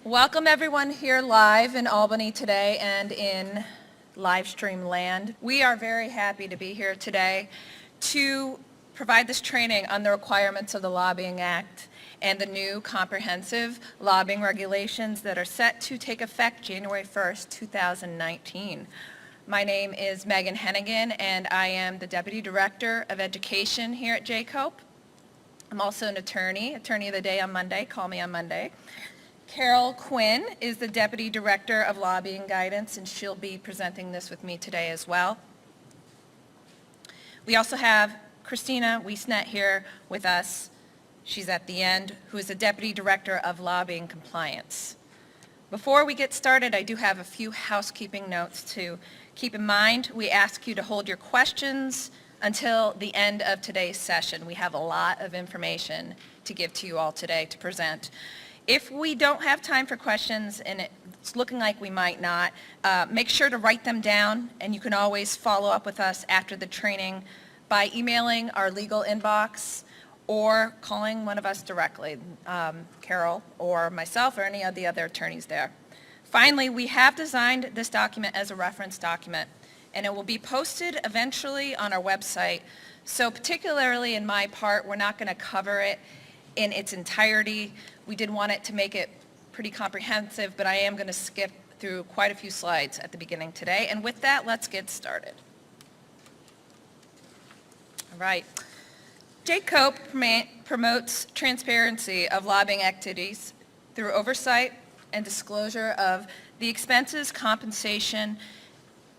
Welcome everyone here live in Albany today and in live stream land. We are very happy to be here today to provide this training on the requirements of the Lobbying Act and the new comprehensive lobbying regulations that are set to take effect January 1st, 2019. My name is Megan Hennigan and I am the Deputy Director of Education here at JCOPE. I'm also an attorney of the day on Monday, call me on Monday. Carol Quinn is the Deputy Director of Lobbying Guidance, and she'll be presenting this with me today as well. We also have Christina Wiesnet here with us. She's at the end, who is the Deputy Director of Lobbying Compliance. Before we get started, I do have a few housekeeping notes to keep in mind. We ask you to hold your questions until the end of today's session. We have a lot of information to give to you all today to present. If we don't have time for questions, and it's looking like we might not, make sure to write them down, and you can always follow up with us after the training by emailing our legal inbox or calling one of us directly, Carol or myself or any of the other attorneys there. Finally, we have designed this document as a reference document, and it will be posted eventually on our website. So particularly in my part, we're not going to cover it in its entirety. We did want it to make it pretty comprehensive, but I am going to skip through quite a few slides at the beginning today. And with that, let's get started. All right. JCOPE promotes transparency of lobbying activities through oversight and disclosure of the expenses, compensation,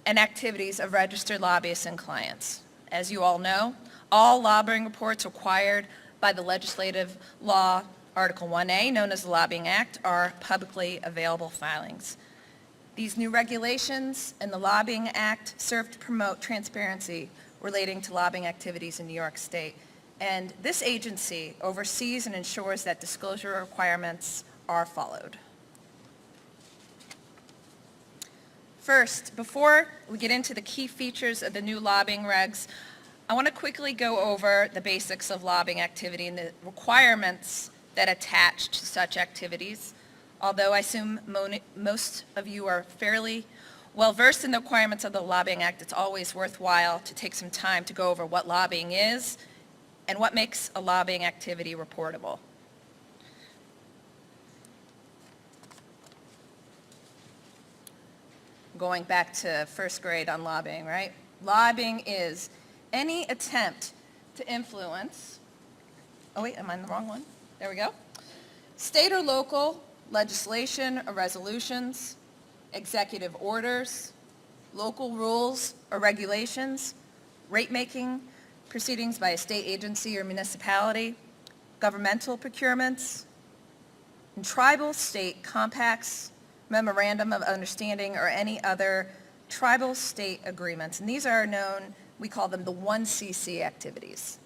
and activities of registered lobbyists and clients. As you all know, all lobbying reports required by the legislative law Article 1A, known as the Lobbying Act, are publicly available filings. These new regulations and the Lobbying Act serve to promote transparency relating to lobbying activities in New York State. And this agency oversees and ensures that disclosure requirements are followed. First, before we get into the key features of the new lobbying regs, I want to quickly go over the basics of lobbying activity and the requirements that attach to such activities. Although I assume most of you are fairly well versed in the requirements of the Lobbying Act, it's always worthwhile to take some time to go over what lobbying is and what makes a lobbying activity reportable. Going back to first grade on lobbying, right? Lobbying is any attempt to influence, oh wait, am I in the wrong one? There we go. State or local legislation or resolutions, executive orders, local rules or regulations, rate-making proceedings by a state agency or municipality, governmental procurements, and tribal state compacts, memorandum of understanding, or any other tribal state agreements. And these are known, we call them the 1cc activities.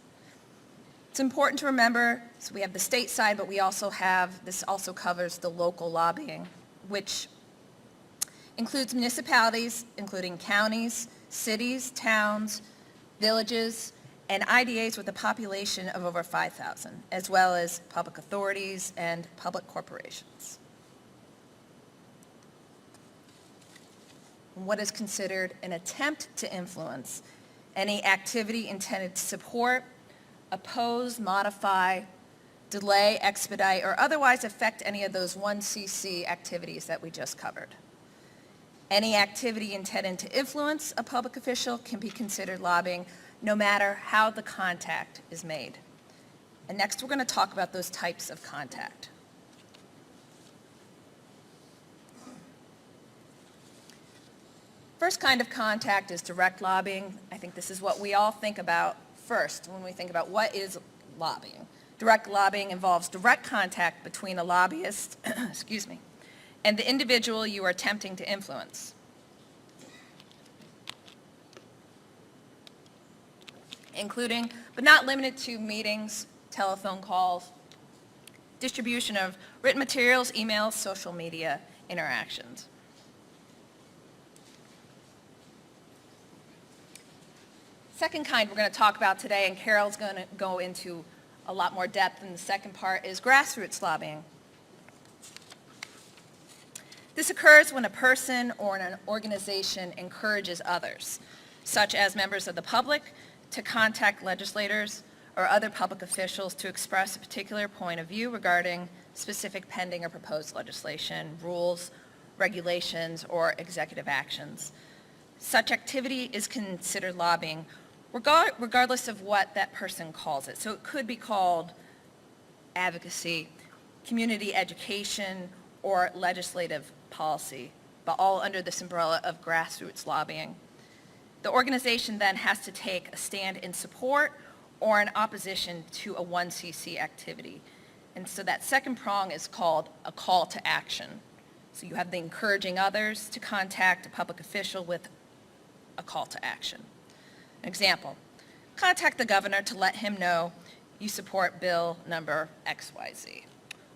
It's important to remember, so we have the state side, but we also have, this also covers the local lobbying, which includes municipalities, including counties, cities, towns, villages, and IDAs with a population of over 5,000, as well as public authorities and public corporations. What is considered an attempt to influence any activity intended to support, oppose, modify, delay, expedite, or otherwise affect any of those 1cc activities that we just covered. Any activity intended to influence a public official can be considered lobbying, no matter how the contact is made. And next we're going to talk about those types of contact. First kind of contact is direct lobbying. I think this is what we all think about first when we think about what is lobbying. Direct lobbying involves direct contact between a lobbyist, excuse me, and the individual you are attempting to influence. Including, but not limited to, meetings, telephone calls, distribution of written materials, emails, social media interactions. Second kind we're going to talk about today, and Carol's going to go into a lot more depth in the second part, is grassroots lobbying. This occurs when a person or an organization encourages others, such as members of the public, to contact legislators or other public officials to express a particular point of view regarding specific pending or proposed legislation, rules, regulations, or executive actions. Such activity is considered lobbying regardless of what that person calls it. So it could be called advocacy, community education, or legislative policy, but all under this umbrella of grassroots lobbying. The organization then has to take a stand in support or in opposition to a 1cc activity. And so that second prong is called a call to action. So you have the encouraging others to contact a public official with a call to action. An example, contact the governor to let him know you support bill number XYZ.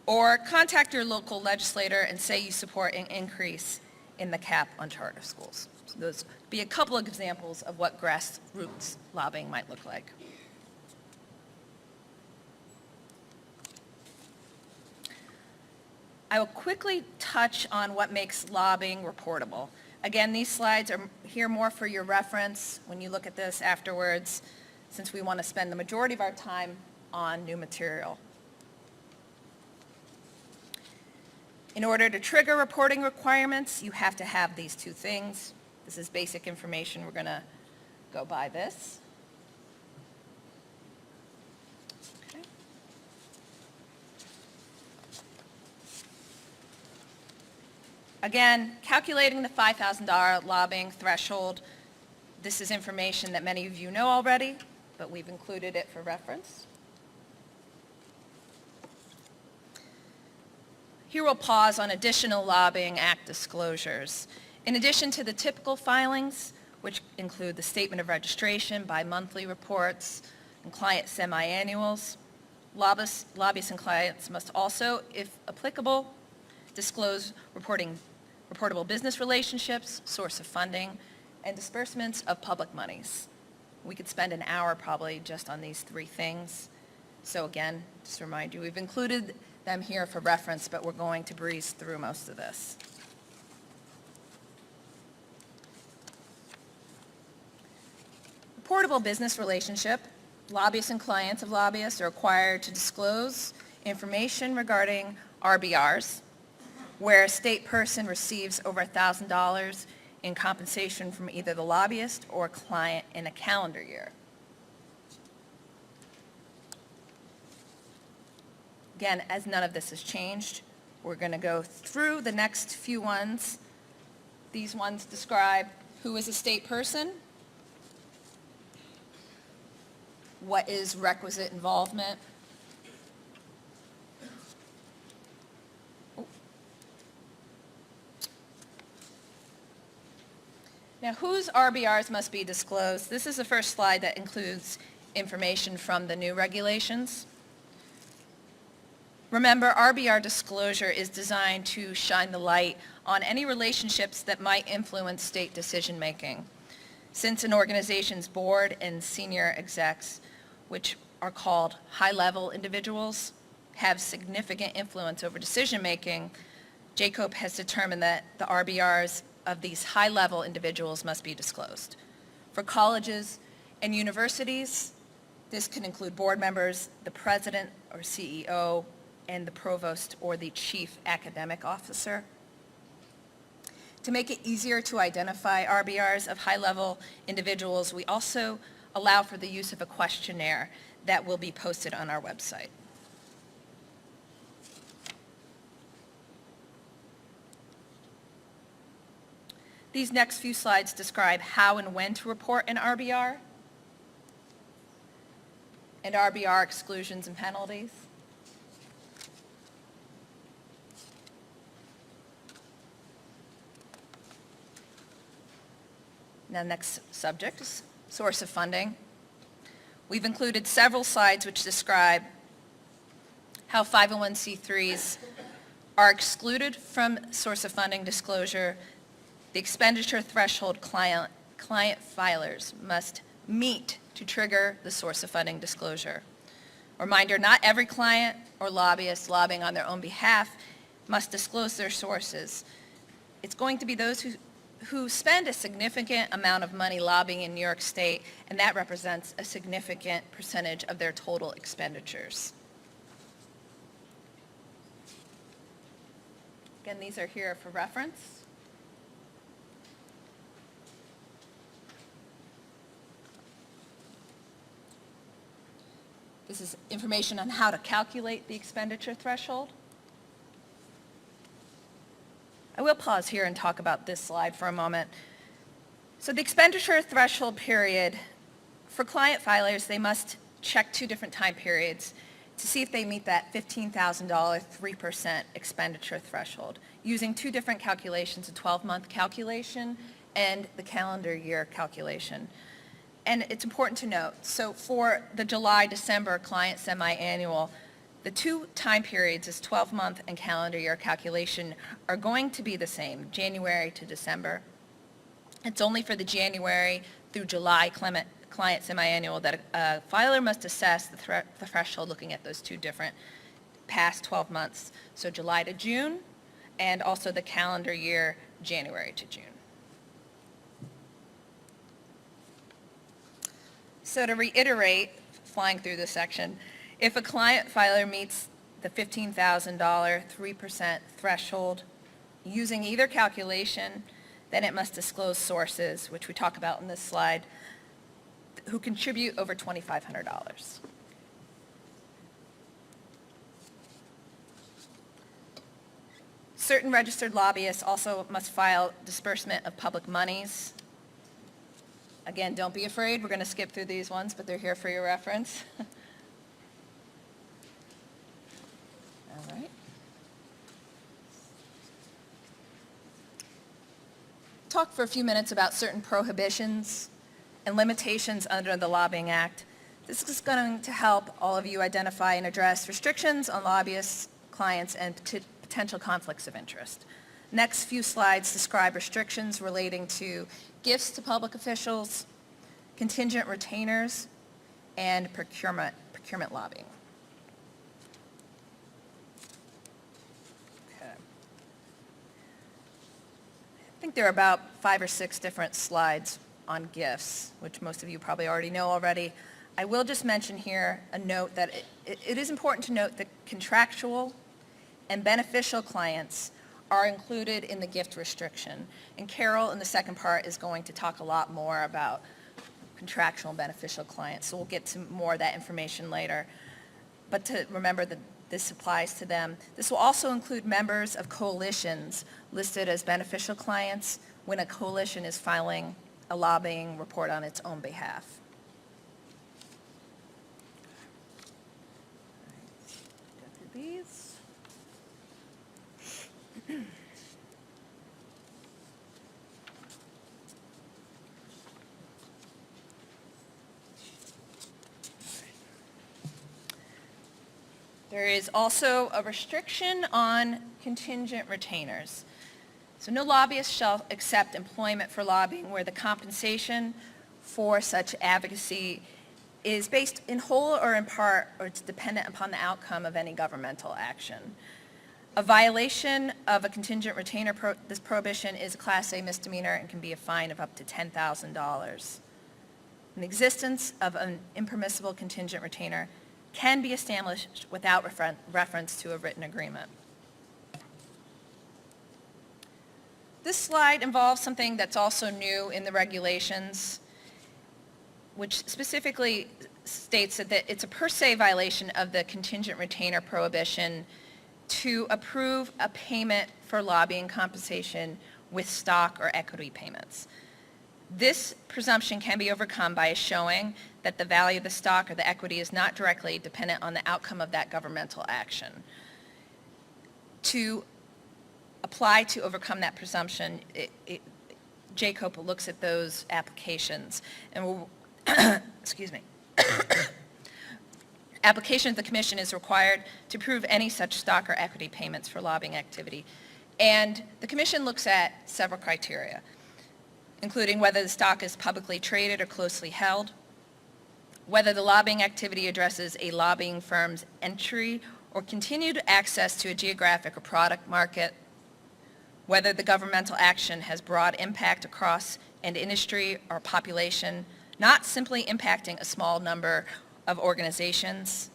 Or contact your local legislator and say you support an increase in the cap on charter schools. So those would be a couple of examples of what grassroots lobbying might look like. I will quickly touch on what makes lobbying reportable. Again, these slides are here more for your reference when you look at this afterwards, since we want to spend the majority of our time on new material. In order to trigger reporting requirements, you have to have these two things. This is basic information. We're going to go by this. Okay. Again, calculating the $5,000 lobbying threshold. This is information that many of you know already, but we've included it for reference. Here we'll pause on additional Lobbying Act disclosures. In addition to the typical filings, which include the statement of registration, bi-monthly reports, and client semi-annuals, lobbyists and clients must also, if applicable, disclose reportable business relationships, source of funding, and disbursements of public monies. We could spend an hour probably just on these three things. So again, just to remind you, we've included them here for reference, but we're going to breeze through most of this. Reportable business relationship. Lobbyists and clients of lobbyists are required to disclose information regarding RBRs, where a state person receives over $1,000 in compensation from either the lobbyist or client in a calendar year. Again, as none of this has changed, we're going to go through the next few ones. These ones describe who is a state person, what is requisite involvement, now, whose RBRs must be disclosed? This is the first slide that includes information from the new regulations. Remember, RBR disclosure is designed to shine the light on any relationships that might influence state decision-making. Since an organization's board and senior execs, which are called high-level individuals, have significant influence over decision-making, JCOPE has determined that the RBRs of these high-level individuals must be disclosed. For colleges and universities, this can include board members, the president or CEO, and the provost or the chief academic officer. To make it easier to identify RBRs of high-level individuals, we also allow for the use of a questionnaire that will be posted on our website. These next few slides describe how and when to report an RBR and RBR exclusions and penalties. Now, next subject is source of funding. We've included several slides which describe how 501c3s are excluded from source of funding disclosure. The expenditure threshold client filers must meet to trigger the source of funding disclosure. Reminder, not every client or lobbyist lobbying on their own behalf must disclose their sources. It's going to be those who spend a significant amount of money lobbying in New York State, and that represents a significant percentage of their total expenditures. Again, these are here for reference. This is information on how to calculate the expenditure threshold. I will pause here and talk about this slide for a moment. So the expenditure threshold period, for client filers, they must check two different time periods to see if they meet that $15,000 3% expenditure threshold, using two different calculations, a 12-month calculation and the calendar year calculation. And it's important to note, so for the July-December client semi-annual, the two time periods, this 12-month and calendar year calculation, are going to be the same, January to December. It's only for the January through July client semi-annual that a filer must assess the threshold looking at those two different past 12 months. So July to June, and also the calendar year, January to June. So to reiterate, flying through this section, if a client filer meets the $15,000 3% threshold using either calculation, then it must disclose sources, which we talk about in this slide, who contribute over $2,500. Certain registered lobbyists also must file disbursement of public monies. Again, don't be afraid, we're going to skip through these ones, but they're here for your reference. All right. Talk for a few minutes about certain prohibitions and limitations under the Lobbying Act. This is going to help all of you identify and address restrictions on lobbyists, clients, and potential conflicts of interest. Next few slides describe restrictions relating to gifts to public officials, contingent retainers, and procurement lobbying. Okay. I think there are about 5 or 6 different slides on gifts, which most of you probably already know already. I will just mention here a note that it is important to note that contractual and beneficial clients are included in the gift restriction. And Carol, in the second part, is going to talk a lot more about contractual and beneficial clients. So we'll get to more of that information later. But to remember that this applies to them. This will also include members of coalitions listed as beneficial clients when a coalition is filing a lobbying report on its own behalf. Go through these. There is also a restriction on contingent retainers. So no lobbyist shall accept employment for lobbying where the compensation for such advocacy is based in whole or in part, or it's dependent upon the outcome of any governmental action. A violation of a contingent retainer, this prohibition is a Class A misdemeanor and can be a fine of up to $10,000. An existence of an impermissible contingent retainer can be established without reference to a written agreement. This slide involves something that's also new in the regulations, which specifically states that it's a per se violation of the contingent retainer prohibition to approve a payment for lobbying compensation with stock or equity payments. This presumption can be overcome by a showing that the value of the stock or the equity is not directly dependent on the outcome of that governmental action. To apply to overcome that presumption, JCOPA looks at those applications and will, excuse me, application of the commission is required to prove any such stock or equity payments for lobbying activity. And the commission looks at several criteria, including whether the stock is publicly traded or closely held, whether the lobbying activity addresses a lobbying firm's entry or continued access to a geographic or product market, whether the governmental action has broad impact across an industry or population, not simply impacting a small number of organizations,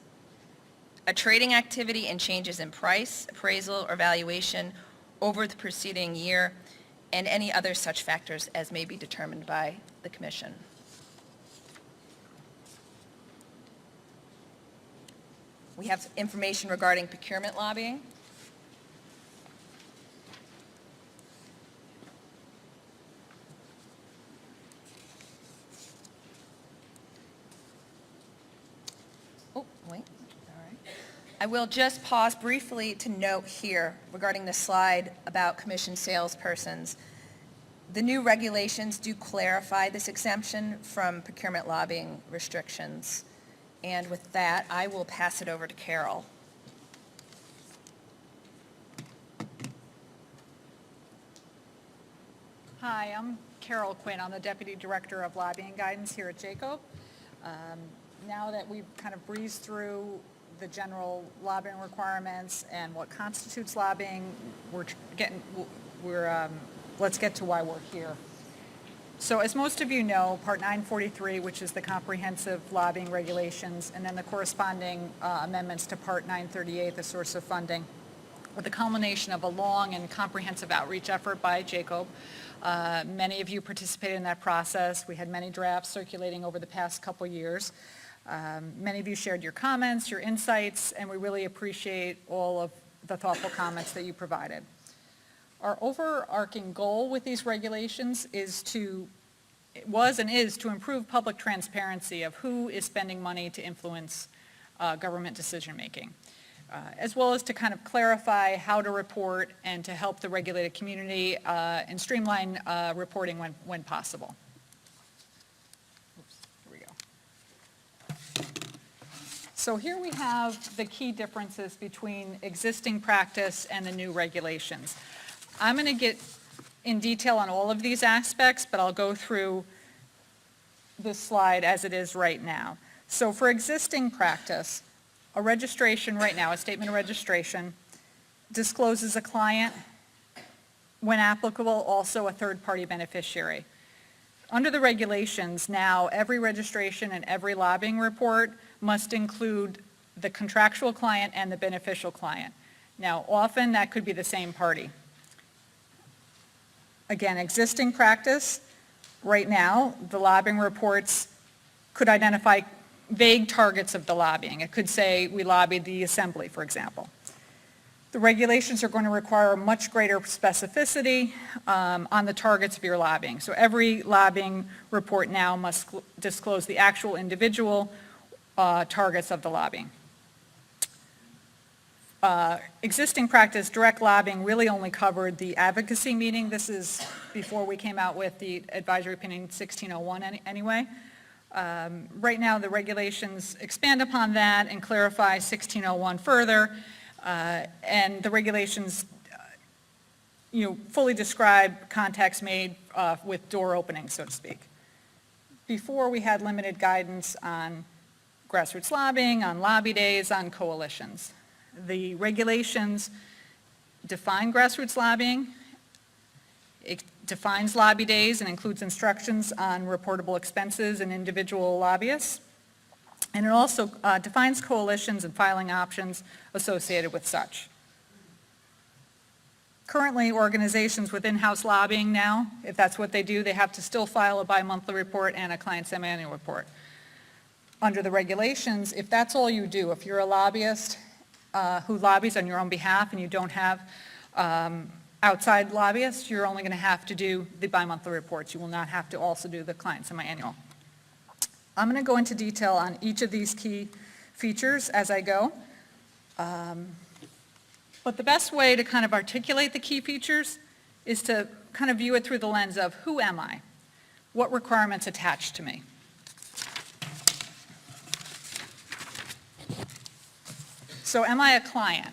a trading activity and changes in price, appraisal, or valuation over the preceding year, and any other such factors as may be determined by the Commission. We have information regarding procurement lobbying. Oh, wait, all right. I will just pause briefly to note here regarding the slide about commission salespersons. The new regulations do clarify this exemption from procurement lobbying restrictions. And with that, I will pass it over to Carol. Hi, I'm Carol Quinn. I'm the Deputy Director of Lobbying Guidance here at Jacob. Now that we've kind of breezed through the general lobbying requirements and what constitutes lobbying, let's get to why we're here. So as most of you know, Part 943, which is the comprehensive lobbying regulations, and then the corresponding amendments to Part 938, the source of funding, are the culmination of a long and comprehensive outreach effort by Jacob. Many of you participated in that process. We had many drafts circulating over the past couple years. Many of you shared your comments, your insights, and we really appreciate all of the thoughtful comments that you provided. Our overarching goal with these regulations was and is to improve public transparency of who is spending money to influence government decision-making, as well as to kind of clarify how to report and to help the regulated community and streamline reporting when possible. Oops, here we go. So here we have the key differences between existing practice and the new regulations. I'm going to get in detail on all of these aspects, but I'll go through this slide as it is right now. So for existing practice, a registration right now, a statement of registration, discloses a client, when applicable, also a third-party beneficiary. Under the regulations now, every registration and every lobbying report must include the contractual client and the beneficial client. Now, often that could be the same party. Again, existing practice, right now, the lobbying reports could identify vague targets of the lobbying. It could say we lobbied the assembly, for example. The regulations are going to require much greater specificity on the targets of your lobbying. So every lobbying report now must disclose the actual individual targets of the lobbying. Existing practice, direct lobbying really only covered the advocacy meeting. This is before we came out with the advisory opinion 1601 anyway. Right now the regulations expand upon that and clarify 1601 further, and the regulations fully describe contacts made with door openings, so to speak. Before we had limited guidance on grassroots lobbying, on lobby days, on coalitions. The regulations define grassroots lobbying. It defines lobby days and includes instructions on reportable expenses and individual lobbyists. And it also defines coalitions and filing options associated with such. Currently, organizations with in-house lobbying now, if that's what they do, they have to still file a bi-monthly report and a client semi-annual report. Under the regulations, if that's all you do, if you're a lobbyist who lobbies on your own behalf and you don't have outside lobbyists, you're only going to have to do the bi-monthly reports. You will not have to also do the client semi-annual. I'm going to go into detail on each of these key features as I go. But the best way to kind of articulate the key features is to kind of view it through the lens of who am I? What requirements attach to me? So am I a client?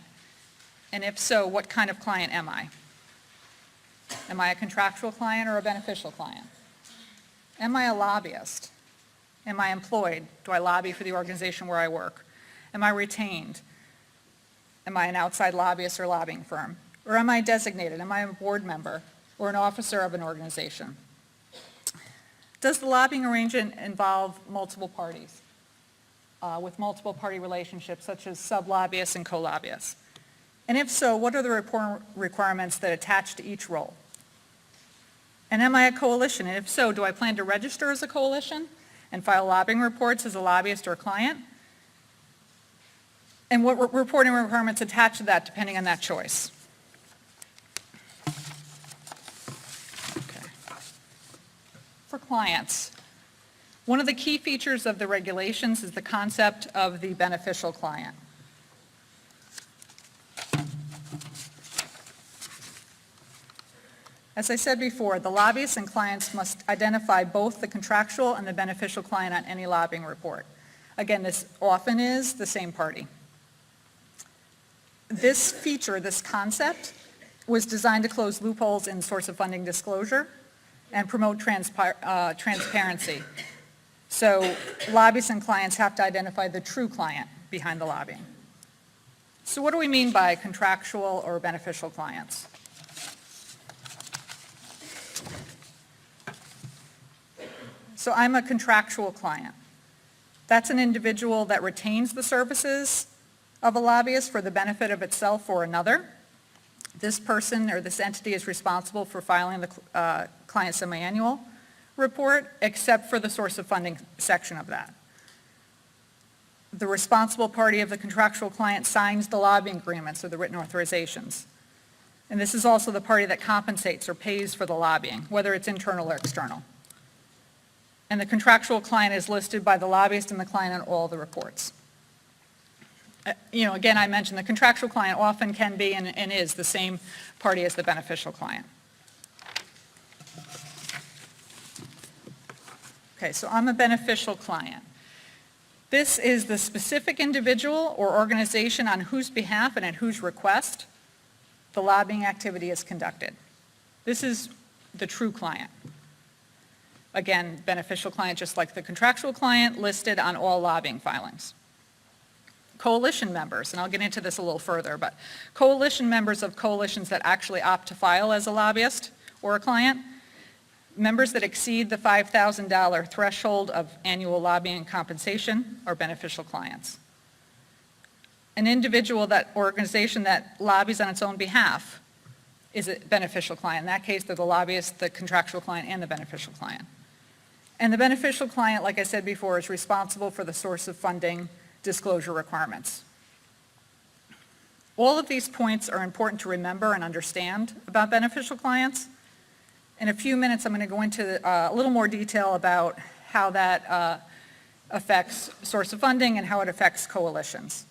And if so, what kind of client am I? Am I a contractual client or a beneficial client? Am I a lobbyist? Am I employed? Do I lobby for the organization where I work? Am I retained? Am I an outside lobbyist or lobbying firm? Or am I designated? Am I a board member or an officer of an organization? Does the lobbying arrangement involve multiple parties with multiple party relationships, such as sub-lobbyists and co-lobbyists? And if so, what are the requirements that attach to each role? And am I a coalition? And if so, do I plan to register as a coalition and file lobbying reports as a lobbyist or a client? And what reporting requirements attach to that depending on that choice? Okay. For clients, one of the key features of the regulations is the concept of the beneficial client. As I said before, the lobbyists and clients must identify both the contractual and the beneficial client on any lobbying report. Again, this often is the same party. This feature, this concept, was designed to close loopholes in source of funding disclosure and promote transparency. So lobbyists and clients have to identify the true client behind the lobbying. So what do we mean by contractual or beneficial clients? So I'm a contractual client. That's an individual that retains the services of a lobbyist for the benefit of itself or another. This person or this entity is responsible for filing the client semi-annual report, except for the source of funding section of that. The responsible party of the contractual client signs the lobbying agreements or the written authorizations. And this is also the party that compensates or pays for the lobbying, whether it's internal or external. And the contractual client is listed by the lobbyist and the client on all the reports. Again, I mentioned the contractual client often can be and is the same party as the beneficial client. Okay, so I'm a beneficial client. This is the specific individual or organization on whose behalf and at whose request the lobbying activity is conducted. This is the true client. Again, beneficial client, just like the contractual client, listed on all lobbying filings. Coalition members, and I'll get into this a little further, but coalition members of coalitions that actually opt to file as a lobbyist or a client, members that exceed the $5,000 threshold of annual lobbying compensation are beneficial clients. An individual, that organization that lobbies on its own behalf is a beneficial client. In that case, they're the lobbyist, the contractual client, and the beneficial client. And the beneficial client, like I said before, is responsible for the source of funding disclosure requirements. All of these points are important to remember and understand about beneficial clients. In a few minutes, I'm going to go into a little more detail about how that affects source of funding and how it affects coalitions.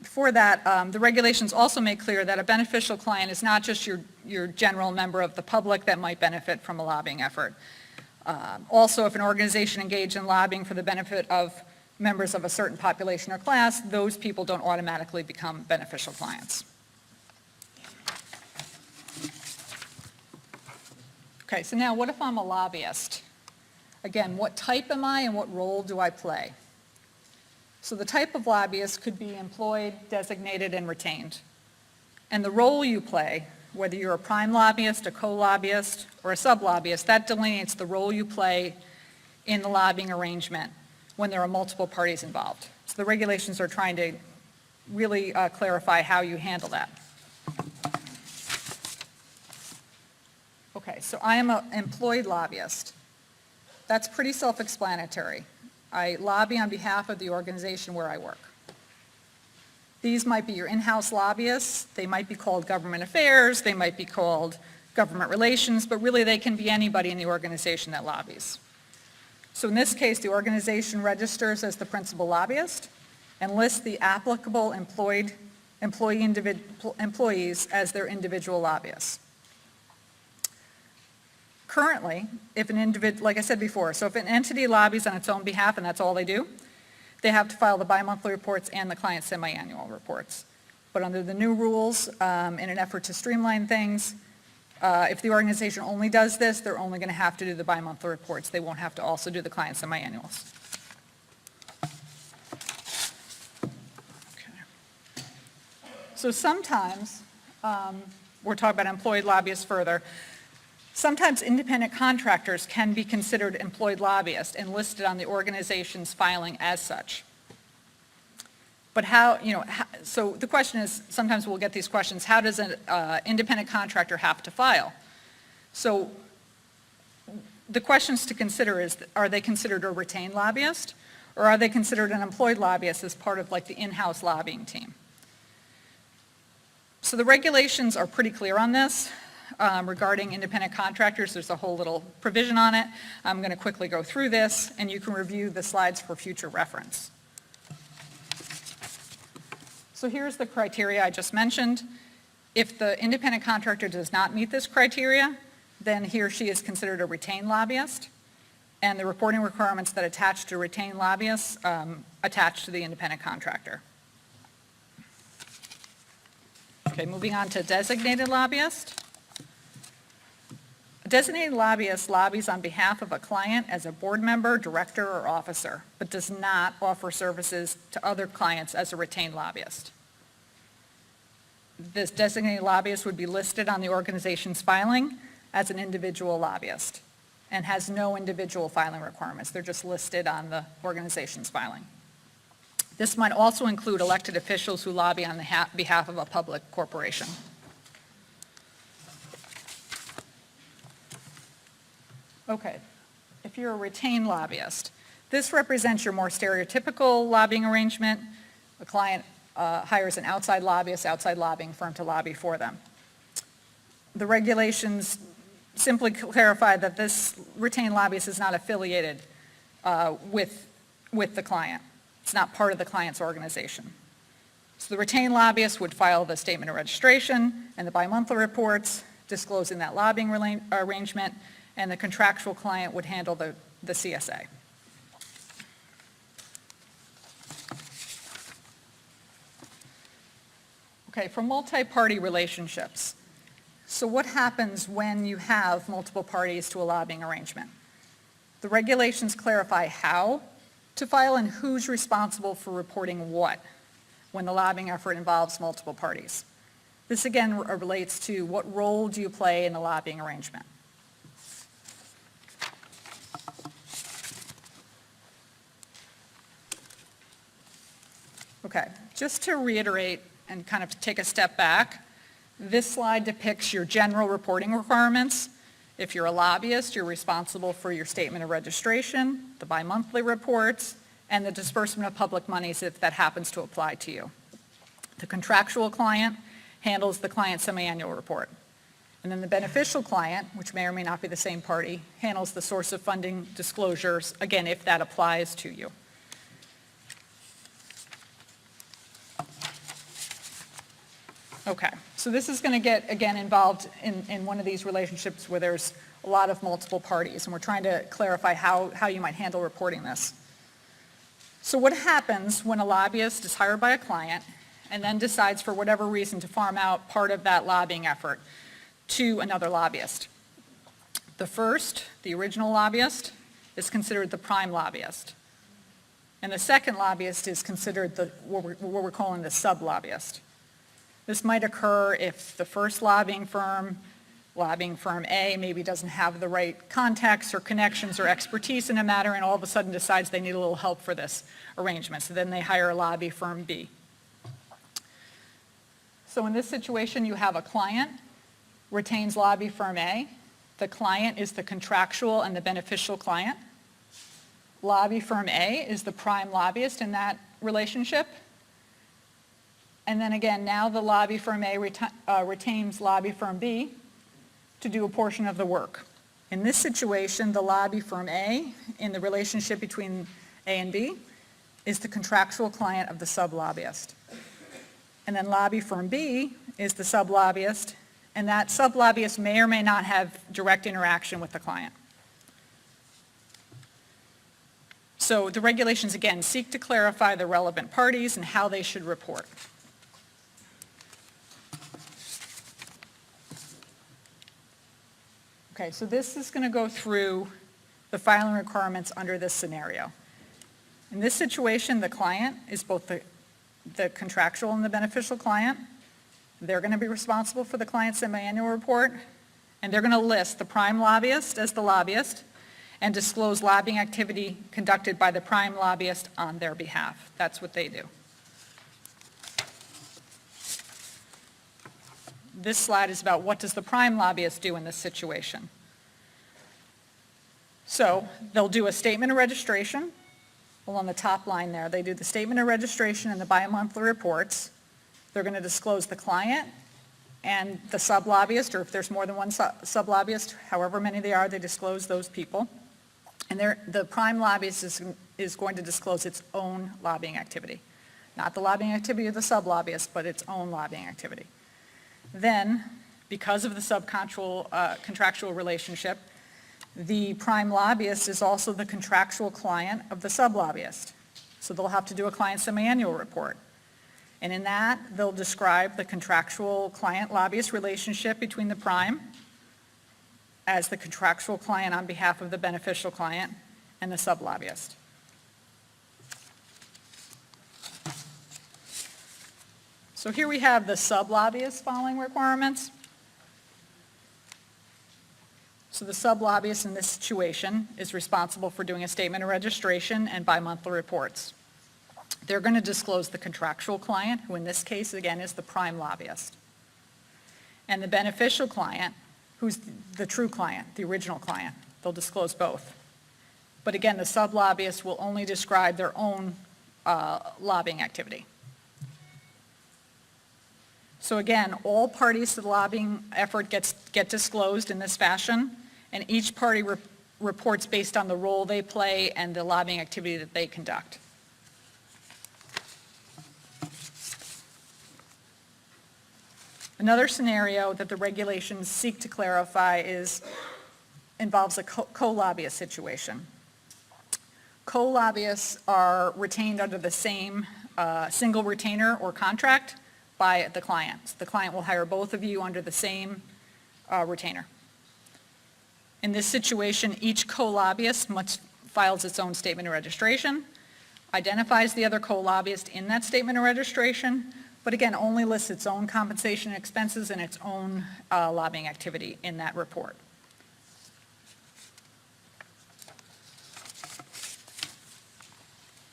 Before that, the regulations also make clear that a beneficial client is not just your general member of the public that might benefit from a lobbying effort. Also, if an organization engaged in lobbying for the benefit of members of a certain population or class, those people don't automatically become beneficial clients. Okay, so now what if I'm a lobbyist? Again, what type am I and what role do I play? So the type of lobbyist could be employed, designated, and retained. And the role you play, whether you're a prime lobbyist, a co-lobbyist, or a sub-lobbyist, that delineates the role you play in the lobbying arrangement when there are multiple parties involved. So the regulations are trying to really clarify how you handle that. Okay, so I am an employed lobbyist. That's pretty self-explanatory. I lobby on behalf of the organization where I work. These might be your in-house lobbyists. They might be called government affairs. They might be called government relations, but really they can be anybody in the organization that lobbies. So in this case, the organization registers as the principal lobbyist and lists the applicable employees as their individual lobbyists. Currently, if an individual, like I said before, so if an entity lobbies on its own behalf and that's all they do, they have to file the bi-monthly reports and the client semi-annual reports. But under the new rules, in an effort to streamline things, if the organization only does this, they're only going to have to do the bi-monthly reports. They won't have to also do the client semi-annuals. Okay. So sometimes we're talking about employed lobbyists further. Sometimes independent contractors can be considered employed lobbyists and listed on the organization's filing as such. But so the question is, sometimes we'll get these questions, how does an independent contractor have to file? So the questions to consider is, are they considered a retained lobbyist, or are they considered an employed lobbyist as part of like the in-house lobbying team? So the regulations are pretty clear on this. Regarding independent contractors, there's a whole little provision on it. I'm going to quickly go through this, and you can review the slides for future reference. So here's the criteria I just mentioned. If the independent contractor does not meet this criteria, then he or she is considered a retained lobbyist, and the reporting requirements that attach to retained lobbyists attach to the independent contractor. Okay, moving on to designated lobbyist. A designated lobbyist lobbies on behalf of a client as a board member, director, or officer, but does not offer services to other clients as a retained lobbyist. This designated lobbyist would be listed on the organization's filing as an individual lobbyist and has no individual filing requirements. They're just listed on the organization's filing. This might also include elected officials who lobby on behalf of a public corporation. Okay, if you're a retained lobbyist, this represents your more stereotypical lobbying arrangement. A client hires an outside lobbyist, outside lobbying firm to lobby for them. The regulations simply clarify that this retained lobbyist is not affiliated with the client. It's not part of the client's organization. So the retained lobbyist would file the statement of registration and the bi-monthly reports disclosing that lobbying arrangement, and the contractual client would handle the CSA. Okay, for multi-party relationships. So what happens when you have multiple parties to a lobbying arrangement? The regulations clarify how to file and who's responsible for reporting what when the lobbying effort involves multiple parties. This again relates to what role do you play in the lobbying arrangement. Okay, just to reiterate and kind of take a step back, this slide depicts your general reporting requirements. If you're a lobbyist, you're responsible for your statement of registration, the bi-monthly reports, and the disbursement of public monies if that happens to apply to you. The contractual client handles the client's semi-annual report. And then the beneficial client, which may or may not be the same party, handles the source of funding disclosures, again, if that applies to you. Okay, so this is going to get, again, involved in one of these relationships where there's a lot of multiple parties, and we're trying to clarify how you might handle reporting this. So what happens when a lobbyist is hired by a client and then decides for whatever reason to farm out part of that lobbying effort to another lobbyist? The first, the original lobbyist, is considered the prime lobbyist. And the second lobbyist is considered what we're calling the sub-lobbyist. This might occur if the first lobbying firm A, maybe doesn't have the right contacts or connections or expertise in a matter and all of a sudden decides they need a little help for this arrangement. So then they hire a lobby firm B. So in this situation, you have a client, retains lobby firm A. The client is the contractual and the beneficial client. Lobby firm A is the prime lobbyist in that relationship. And then again, now the lobby firm A retains lobby firm B to do a portion of the work. In this situation, the lobby firm A, in the relationship between A and B, is the contractual client of the sub-lobbyist. And then lobby firm B is the sub-lobbyist, and that sub-lobbyist may or may not have direct interaction with the client. So the regulations, again, seek to clarify the relevant parties and how they should report. Okay, so this is going to go through the filing requirements under this scenario. In this situation, the client is both the contractual and the beneficial client. They're going to be responsible for the client semi-annual report, and they're going to list the prime lobbyist as the lobbyist and disclose lobbying activity conducted by the prime lobbyist on their behalf. That's what they do. This slide is about what does the prime lobbyist do in this situation. So they'll do a statement of registration. Along the top line there, they do the statement of registration and the bi-monthly reports. They're going to disclose the client and the sub-lobbyist, or if there's more than one sub-lobbyist, however many they are, they disclose those people. And the prime lobbyist is going to disclose its own lobbying activity. Not the lobbying activity of the sub-lobbyist, but its own lobbying activity. Then, because of the contractual relationship, the prime lobbyist is also the contractual client of the sub-lobbyist. So they'll have to do a client semi-annual report. And in that, they'll describe the contractual client-lobbyist relationship between the prime as the contractual client on behalf of the beneficial client and the sub-lobbyist. So here we have the sub-lobbyist following requirements. So the sub-lobbyist in this situation is responsible for doing a statement of registration and bi-monthly reports. They're going to disclose the contractual client, who in this case, again, is the prime lobbyist, and the beneficial client, who's the true client, the original client. They'll disclose both. But again, the sub-lobbyist will only describe their own lobbying activity. So again, all parties to the lobbying effort get disclosed in this fashion, and each party reports based on the role they play and the lobbying activity that they conduct. Another scenario that the regulations seek to clarify involves a co-lobbyist situation. Co-lobbyists are retained under the same single retainer or contract by the client. So the client will hire both of you under the same retainer. In this situation, each co-lobbyist files its own statement of registration, identifies the other co-lobbyist in that statement of registration, but again, only lists its own compensation and expenses and its own lobbying activity in that report.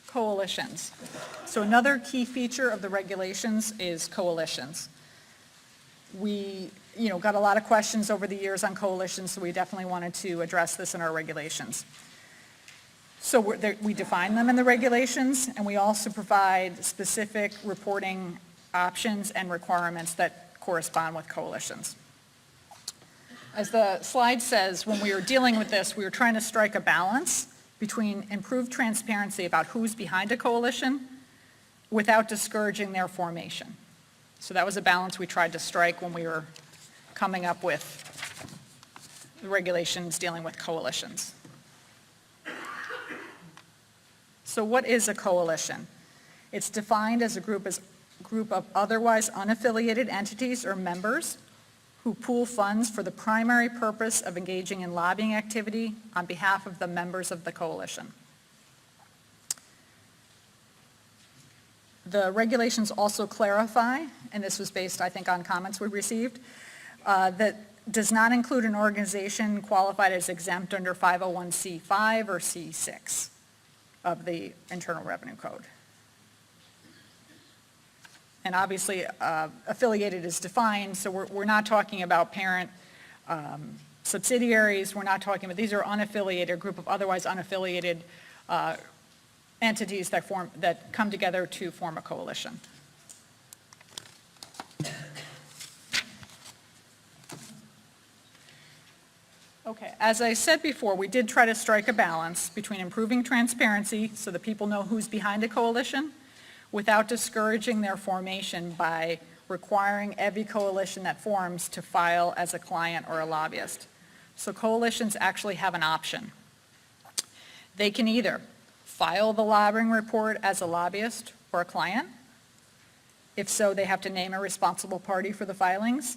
Coalitions. So another key feature of the regulations is coalitions. We got a lot of questions over the years on coalitions, so we definitely wanted to address this in our regulations. So we define them in the regulations, and we also provide specific reporting options and requirements that correspond with coalitions. As the slide says, when we were dealing with this, we were trying to strike a balance between improved transparency about who's behind a coalition without discouraging their formation. So that was a balance we tried to strike when we were coming up with the regulations dealing with coalitions. So what is a coalition? It's defined as a group of otherwise unaffiliated entities or members who pool funds for the primary purpose of engaging in lobbying activity on behalf of the members of the coalition. The regulations also clarify, and this was based, I think, on comments we received, that does not include an organization qualified as exempt under 501c5 or c6 of the Internal Revenue Code. And obviously, affiliated is defined, so we're not talking about parent subsidiaries. We're not talking about, these are unaffiliated, a group of otherwise unaffiliated entities that come together to form a coalition. Okay, as I said before, we did try to strike a balance between improving transparency so that people know who's behind a coalition without discouraging their formation by requiring every coalition that forms to file as a client or a lobbyist. So coalitions actually have an option. They can either file the lobbying report as a lobbyist or a client. If so, they have to name a responsible party for the filings,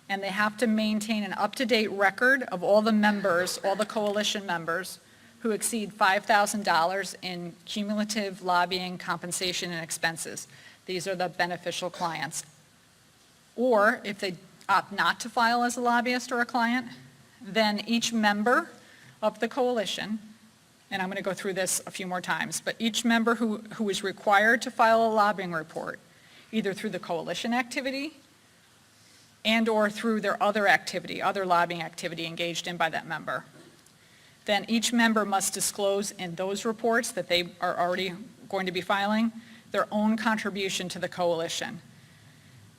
and they have to maintain an up-to-date record of all the members, all the coalition members, who exceed $5,000 in cumulative lobbying compensation and expenses. These are the beneficial clients. Or if they opt not to file as a lobbyist or a client, then each member of the coalition, and I'm going to go through this a few more times, but each member who is required to file a lobbying report, either through the coalition activity and or through their other activity, other lobbying activity engaged in by that member, then each member must disclose in those reports that they are already going to be filing their own contribution to the coalition,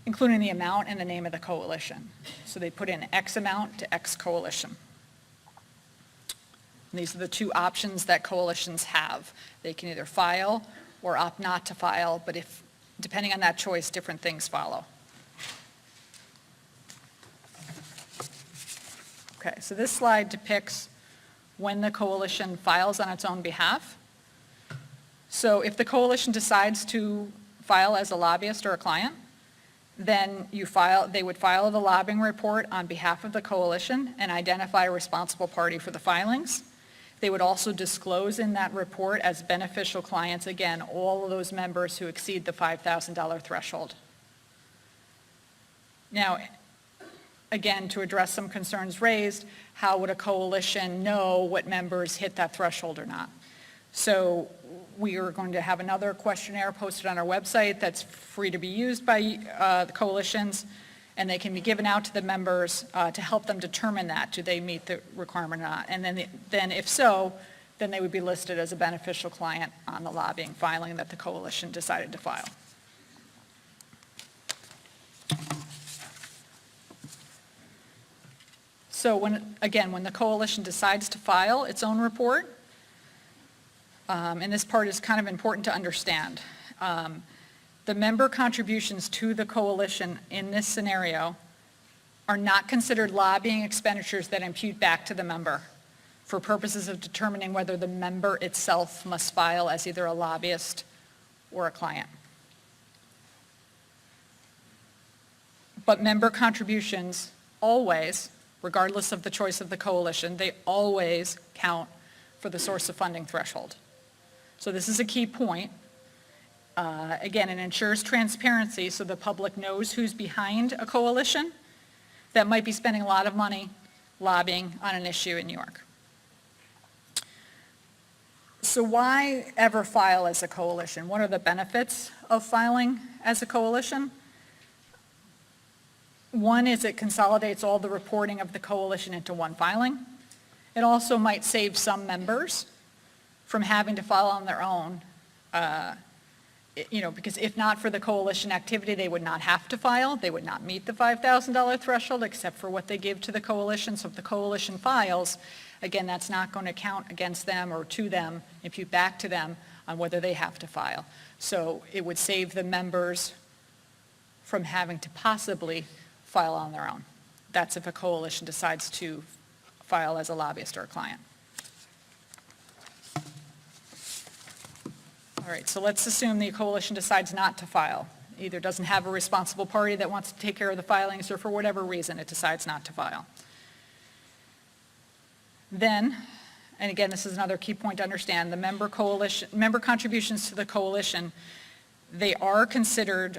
including the amount and the name of the coalition. So they put in X amount to X coalition. And these are the two options that coalitions have. They can either file or opt not to file, but depending on that choice, different things follow. Okay, so this slide depicts when the coalition files on its own behalf. So if the coalition decides to file as a lobbyist or a client, then they would file the lobbying report on behalf of the coalition and identify a responsible party for the filings. They would also disclose in that report as beneficial clients, again, all of those members who exceed the $5,000 threshold. Now, again, to address some concerns raised, how would a coalition know what members hit that threshold or not? So we are going to have another questionnaire posted on our website that's free to be used by the coalitions, and they can be given out to the members to help them determine that. Do they meet the requirement or not? And then if so, then they would be listed as a beneficial client on the lobbying filing that the coalition decided to file. So when the coalition decides to file its own report, and this part is kind of important to understand, the member contributions to the coalition in this scenario are not considered lobbying expenditures that impute back to the member for purposes of determining whether the member itself must file as either a lobbyist or a client. But member contributions always, regardless of the choice of the coalition, they always count for the source of funding threshold. So this is a key point. Again, it ensures transparency so the public knows who's behind a coalition that might be spending a lot of money lobbying on an issue in New York. So why ever file as a coalition? What are the benefits of filing as a coalition? One is it consolidates all the reporting of the coalition into one filing. It also might save some members from having to file on their own, because if not for the coalition activity, they would not have to file. They would not meet the $5,000 threshold except for what they give to the coalition. So if the coalition files, again, that's not going to count against them or to them, impute back to them on whether they have to file. So it would save the members from having to possibly file on their own. That's if a coalition decides to file as a lobbyist or a client. All right, so let's assume the coalition decides not to file. Either doesn't have a responsible party that wants to take care of the filings, or for whatever reason it decides not to file. Then, and again, this is another key point to understand, the member contributions to the coalition, they are considered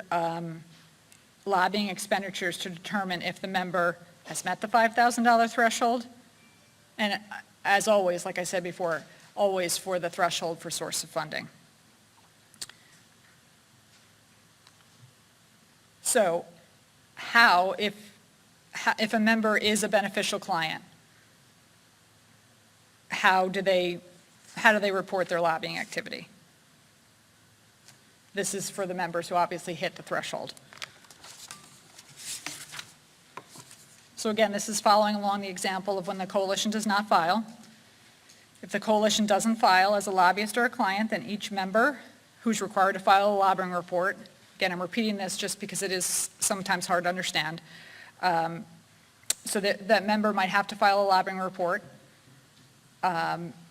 lobbying expenditures to determine if the member has met the $5,000 threshold, and as always, like I said before, always for the threshold for source of funding. So if a member is a beneficial client, how do they report their lobbying activity? This is for the members who obviously hit the threshold. So again, this is following along the example of when the coalition does not file. If the coalition doesn't file as a lobbyist or a client, then each member who's required to file a lobbying report, again, I'm repeating this just because it is sometimes hard to understand, so that member might have to file a lobbying report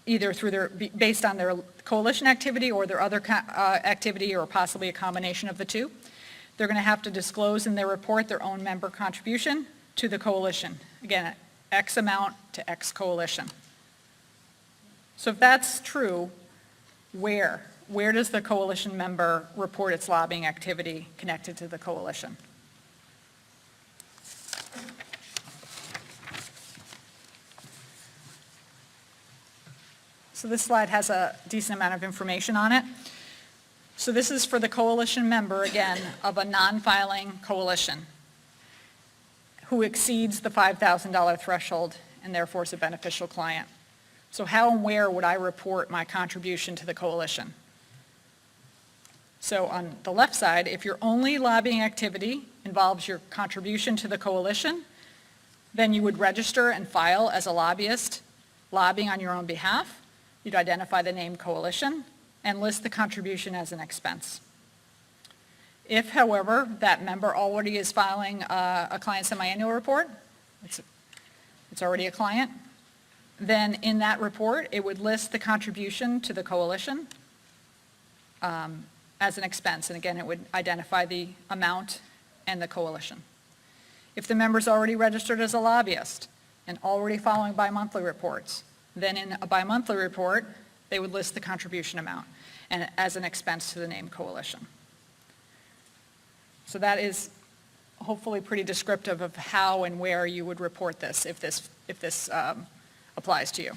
either based on their coalition activity or their other activity, or possibly a combination of the two. They're going to have to disclose in their report their own member contribution to the coalition. Again, X amount to X coalition. So if that's true, where does the coalition member report its lobbying activity connected to the coalition? So this slide has a decent amount of information on it. So this is for the coalition member, again, of a non-filing coalition who exceeds the $5,000 threshold and therefore is a beneficial client. So how and where would I report my contribution to the coalition? So on the left side, if your only lobbying activity involves your contribution to the coalition, then you would register and file as a lobbyist, lobbying on your own behalf. You'd identify the name coalition and list the contribution as an expense. If, however, that member already is filing a client semi-annual report, it's already a client, then in that report, it would list the contribution to the coalition as an expense. And again, it would identify the amount and the coalition. If the member's already registered as a lobbyist and already following bi-monthly reports, then in a bi-monthly report, they would list the contribution amount and as an expense to the named coalition. So that is hopefully pretty descriptive of how and where you would report this if this applies to you.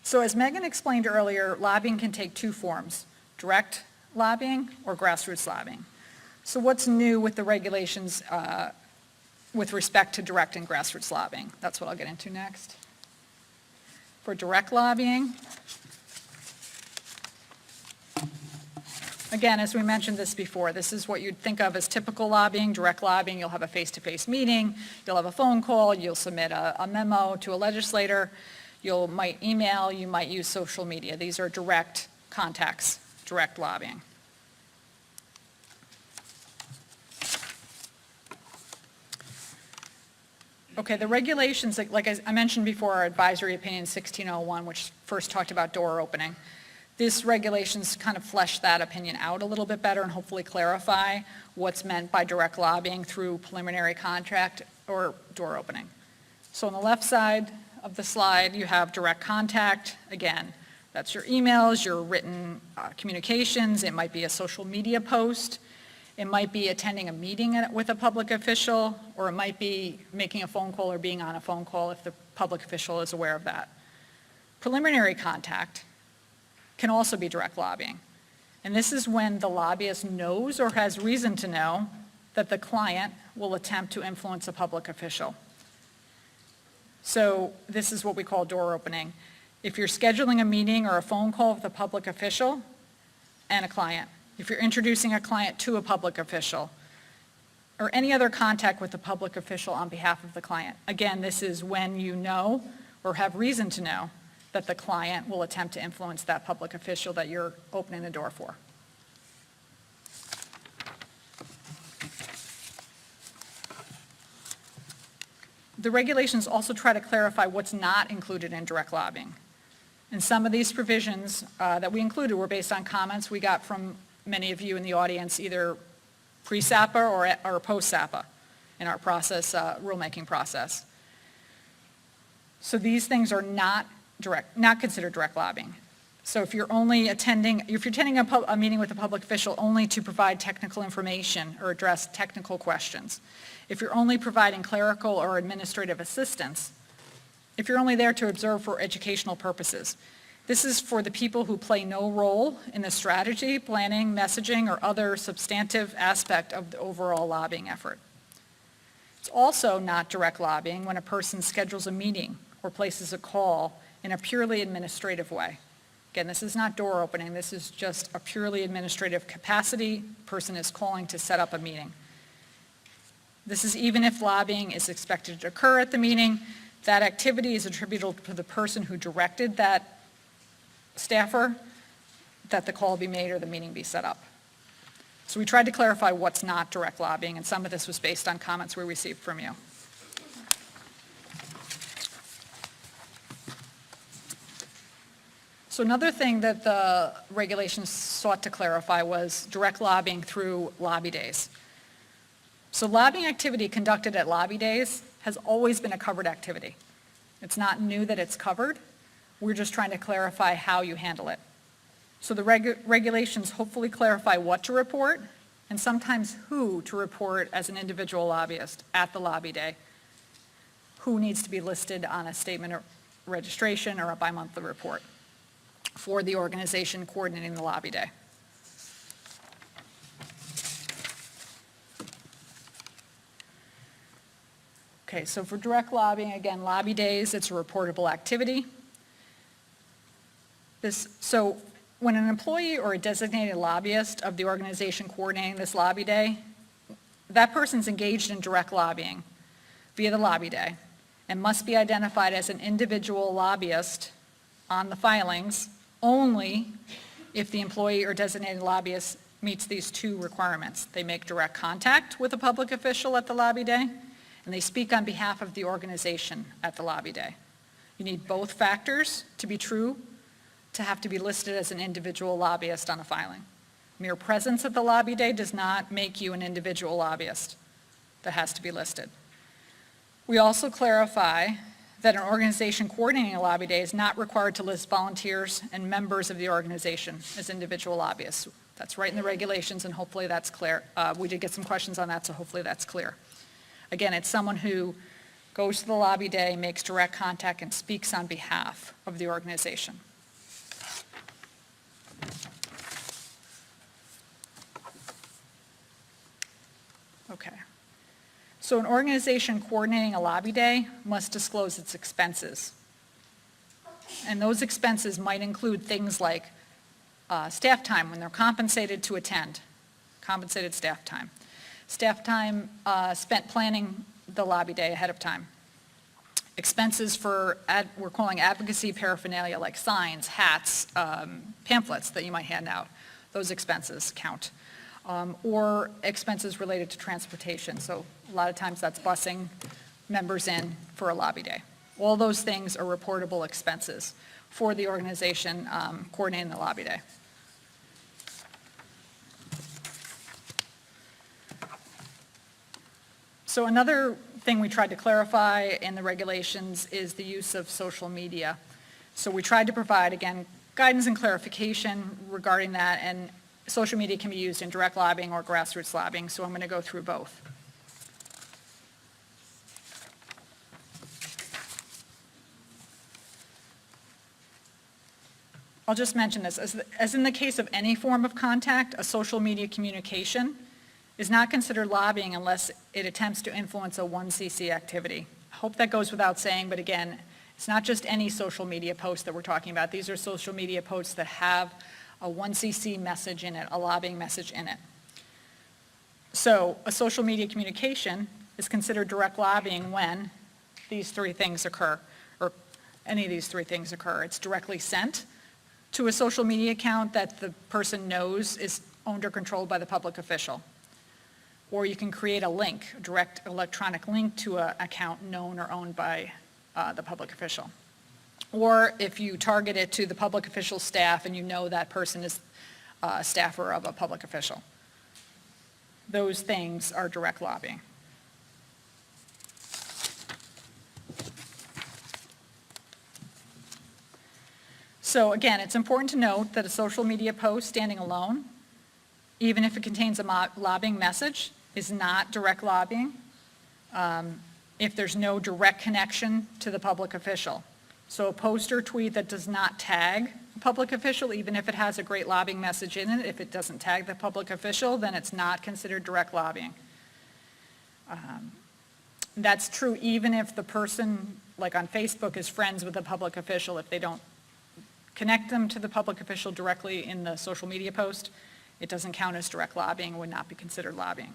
So as Megan explained earlier, lobbying can take two forms, direct lobbying or grassroots lobbying. So what's new with the regulations with respect to direct and grassroots lobbying? That's what I'll get into next. For direct lobbying, again, as we mentioned this before, this is what you'd think of as typical lobbying, direct lobbying. You'll have a face-to-face meeting, you'll have a phone call, you'll submit a memo to a legislator, you might email, you might use social media. These are direct contacts, direct lobbying. Okay, the regulations, like I mentioned before, our advisory opinion 1601, which first talked about door opening. This regulations kind of flesh that opinion out a little bit better and hopefully clarify what's meant by direct lobbying through preliminary contract or door opening. So on the left side of the slide, you have direct contact. Again, that's your emails, your written communications. It might be a social media post. It might be attending a meeting with a public official, or it might be making a phone call or being on a phone call if the public official is aware of that. Preliminary contact can also be direct lobbying. And this is when the lobbyist knows or has reason to know that the client will attempt to influence a public official. So this is what we call door opening. If you're scheduling a meeting or a phone call with a public official and a client, if you're introducing a client to a public official, or any other contact with a public official on behalf of the client, again, this is when you know or have reason to know that the client will attempt to influence that public official that you're opening the door for. The regulations also try to clarify what's not included in direct lobbying. And some of these provisions that we included were based on comments we got from many of you in the audience, either pre-SAPA or post-SAPA in our process, rulemaking process. So these things are not considered direct lobbying. So if you're attending a meeting with a public official only to provide technical information or address technical questions, if you're only providing clerical or administrative assistance, if you're only there to observe for educational purposes, this is for the people who play no role in the strategy, planning, messaging, or other substantive aspect of the overall lobbying effort. It's also not direct lobbying when a person schedules a meeting or places a call in a purely administrative way. Again, this is not door opening, this is just a purely administrative capacity. Person is calling to set up a meeting. This is even if lobbying is expected to occur at the meeting, that activity is attributable to the person who directed that staffer that the call be made or the meeting be set up. So we tried to clarify what's not direct lobbying, and some of this was based on comments we received from you. So another thing that the regulations sought to clarify was direct lobbying through lobby days. So lobbying activity conducted at lobby days has always been a covered activity. It's not new that it's covered. We're just trying to clarify how you handle it. So the regulations hopefully clarify what to report and sometimes who to report as an individual lobbyist at the lobby day. who needs to be listed on a statement of registration or a bi-monthly report for the organization coordinating the lobby day. Okay, so for direct lobbying, again, lobby days, it's a reportable activity. So when an employee or a designated lobbyist of the organization coordinating this lobby day, that person's engaged in direct lobbying via the lobby day and must be identified as an individual lobbyist on the filings only if the employee or designated lobbyist meets these two requirements. They make direct contact with a public official at the lobby day, and they speak on behalf of the organization at the lobby day. You need both factors to be true to have to be listed as an individual lobbyist on a filing. Mere presence at the lobby day does not make you an individual lobbyist. That has to be listed. We also clarify that an organization coordinating a lobby day is not required to list volunteers and members of the organization as individual lobbyists. That's right in the regulations, and hopefully that's clear. We did get some questions on that, so hopefully that's clear. Again, it's someone who goes to the lobby day, makes direct contact, and speaks on behalf of the organization. Okay. So an organization coordinating a lobby day must disclose its expenses. And those expenses might include things like staff time when they're compensated to attend, compensated staff time spent planning the lobby day ahead of time, expenses for, we're calling advocacy paraphernalia like signs, hats, pamphlets that you might hand out. Those expenses count. Or expenses related to transportation. So a lot of times that's busing members in for a lobby day. All those things are reportable expenses for the organization coordinating the lobby day. So another thing we tried to clarify in the regulations is the use of social media. So we tried to provide, again, guidance and clarification regarding that, and social media can be used in direct lobbying or grassroots lobbying, so I'm going to go through both. I'll just mention this. As in the case of any form of contact, a social media communication is not considered lobbying unless it attempts to influence a 1cc activity. I hope that goes without saying, but again, it's not just any social media post that we're talking about. These are social media posts that have a 1cc message in it, a lobbying message in it. So a social media communication is considered direct lobbying when these three things occur, or any of these three things occur. It's directly sent to a social media account that the person knows is owned or controlled by the public official. Or you can create a link, a direct electronic link to an account known or owned by the public official. Or if you target it to the public official staff and you know that person is a staffer of a public official. Those things are direct lobbying. So again, it's important to note that a social media post standing alone, even if it contains a lobbying message, is not direct lobbying if there's no direct connection to the public official. So a post or tweet that does not tag a public official, even if it has a great lobbying message in it, if it doesn't tag the public official, then it's not considered direct lobbying. That's true even if the person, like on Facebook, is friends with a public official. If they don't connect them to the public official directly in the social media post, it doesn't count as direct lobbying and would not be considered lobbying.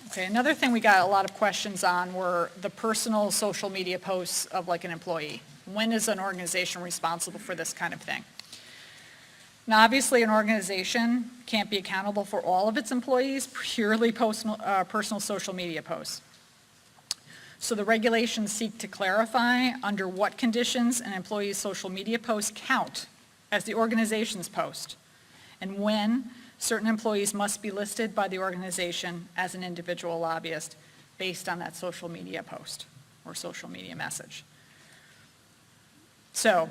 Okay, another thing we got a lot of questions on were the personal social media posts of like an employee. When is an organization responsible for this kind of thing? Now, obviously, an organization can't be accountable for all of its employees' purely personal social media posts. So the regulations seek to clarify under what conditions an employee's social media posts count as the organization's post, and when certain employees must be listed by the organization as an individual lobbyist based on that social media post or social media message. So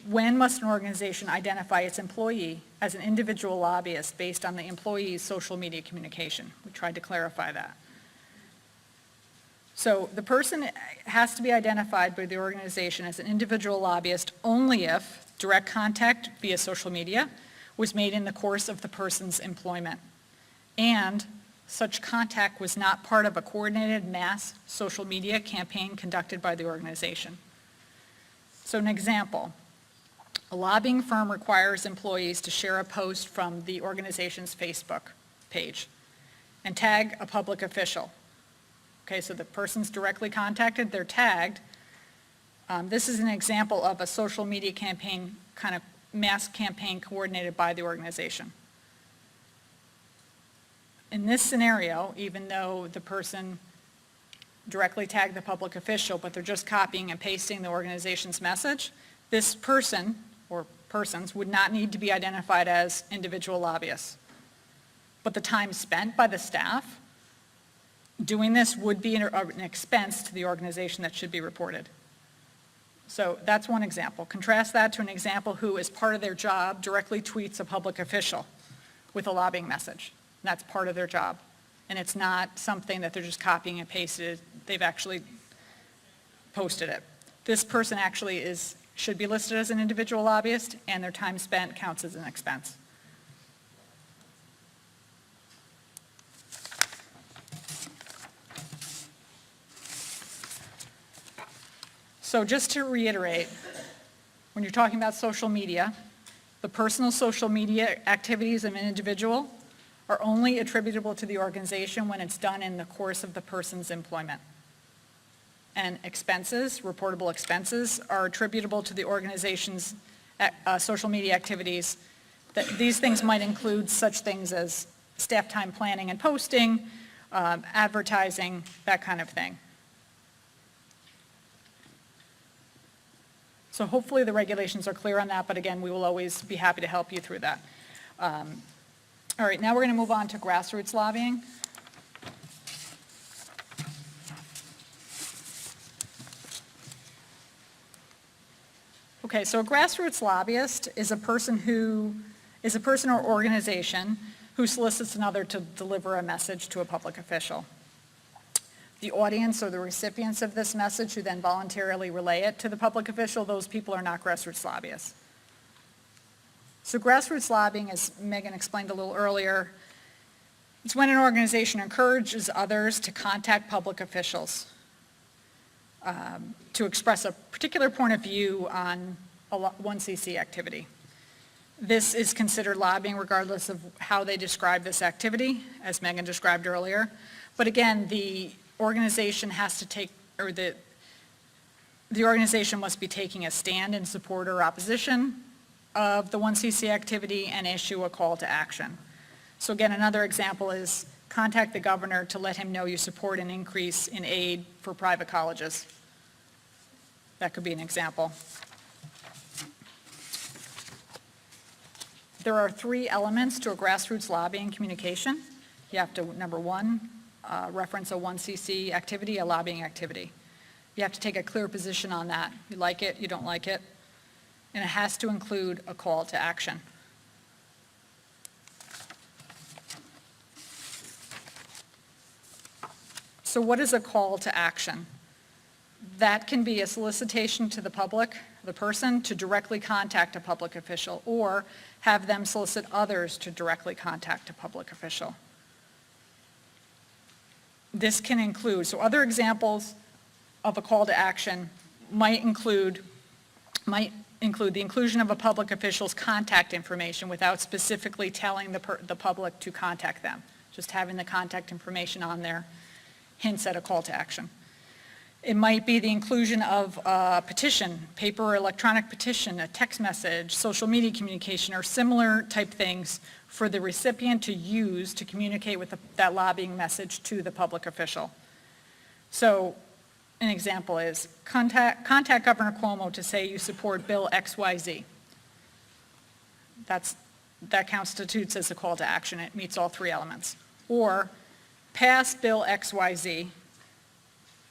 When must an organization identify its employee as an individual lobbyist based on the employee's social media communication? We tried to clarify that. So the person has to be identified by the organization as an individual lobbyist only if direct contact via social media was made in the course of the person's employment, and such contact was not part of a coordinated mass social media campaign conducted by the organization. So an example, a lobbying firm requires employees to share a post from the organization's Facebook page and tag a public official. Okay, so the person's directly contacted, they're tagged. This is an example of a social media campaign, kind of mass campaign coordinated by the organization. In this scenario, even though the person directly tagged the public official, but they're just copying and pasting the organization's message, this person or persons would not need to be identified as individual lobbyists. But the time spent by the staff doing this would be an expense to the organization that should be reported. So that's one example. Contrast that to an example who, as part of their job, directly tweets a public official with a lobbying message. And that's part of their job. And it's not something that they're just copying and pasting. They've actually posted it. This person actually should be listed as an individual lobbyist, and their time spent counts as an expense. So just to reiterate, when you're talking about social media, the personal social media activities of an individual are only attributable to the organization when it's done in the course of the person's employment. And expenses, reportable expenses, are attributable to the organization's social media activities. These things might include such things as staff time planning and posting, advertising, that kind of thing. So hopefully the regulations are clear on that, but again, we will always be happy to help you through that. All right, now we're going to move on to grassroots lobbying. Okay, so a grassroots lobbyist is a person or organization who solicits another to deliver a message to a public official. The audience or the recipients of this message who then voluntarily relay it to the public official, those people are not grassroots lobbyists. So grassroots lobbying, as Megan explained a little earlier, it's when an organization encourages others to contact public officials to express a particular point of view on a 1cc activity. This is considered lobbying regardless of how they describe this activity, as Megan described earlier. But again, the organization has to take, or the organization must be taking a stand in support or opposition of the 1cc activity and issue a call to action. So again, another example is contact the governor to let him know you support an increase in aid for private colleges. That could be an example. There are 3 elements to a grassroots lobbying communication. You have to, number 1, reference a 1cc activity, a lobbying activity. You have to take a clear position on that. You like it, you don't like it. And it has to include a call to action. So what is a call to action? That can be a solicitation to the public, the person, to directly contact a public official, or have them solicit others to directly contact a public official. This can include, so other examples of a call to action might include the inclusion of a public official's contact information without specifically telling the public to contact them. Just having the contact information on there hints at a call to action. It might be the inclusion of a petition, paper or electronic petition, a text message, social media communication, or similar type things for the recipient to use to communicate with that lobbying message to the public official. So an example is contact Governor Cuomo to say you support Bill XYZ. That constitutes as a call to action. It meets all 3 elements. Or pass Bill XYZ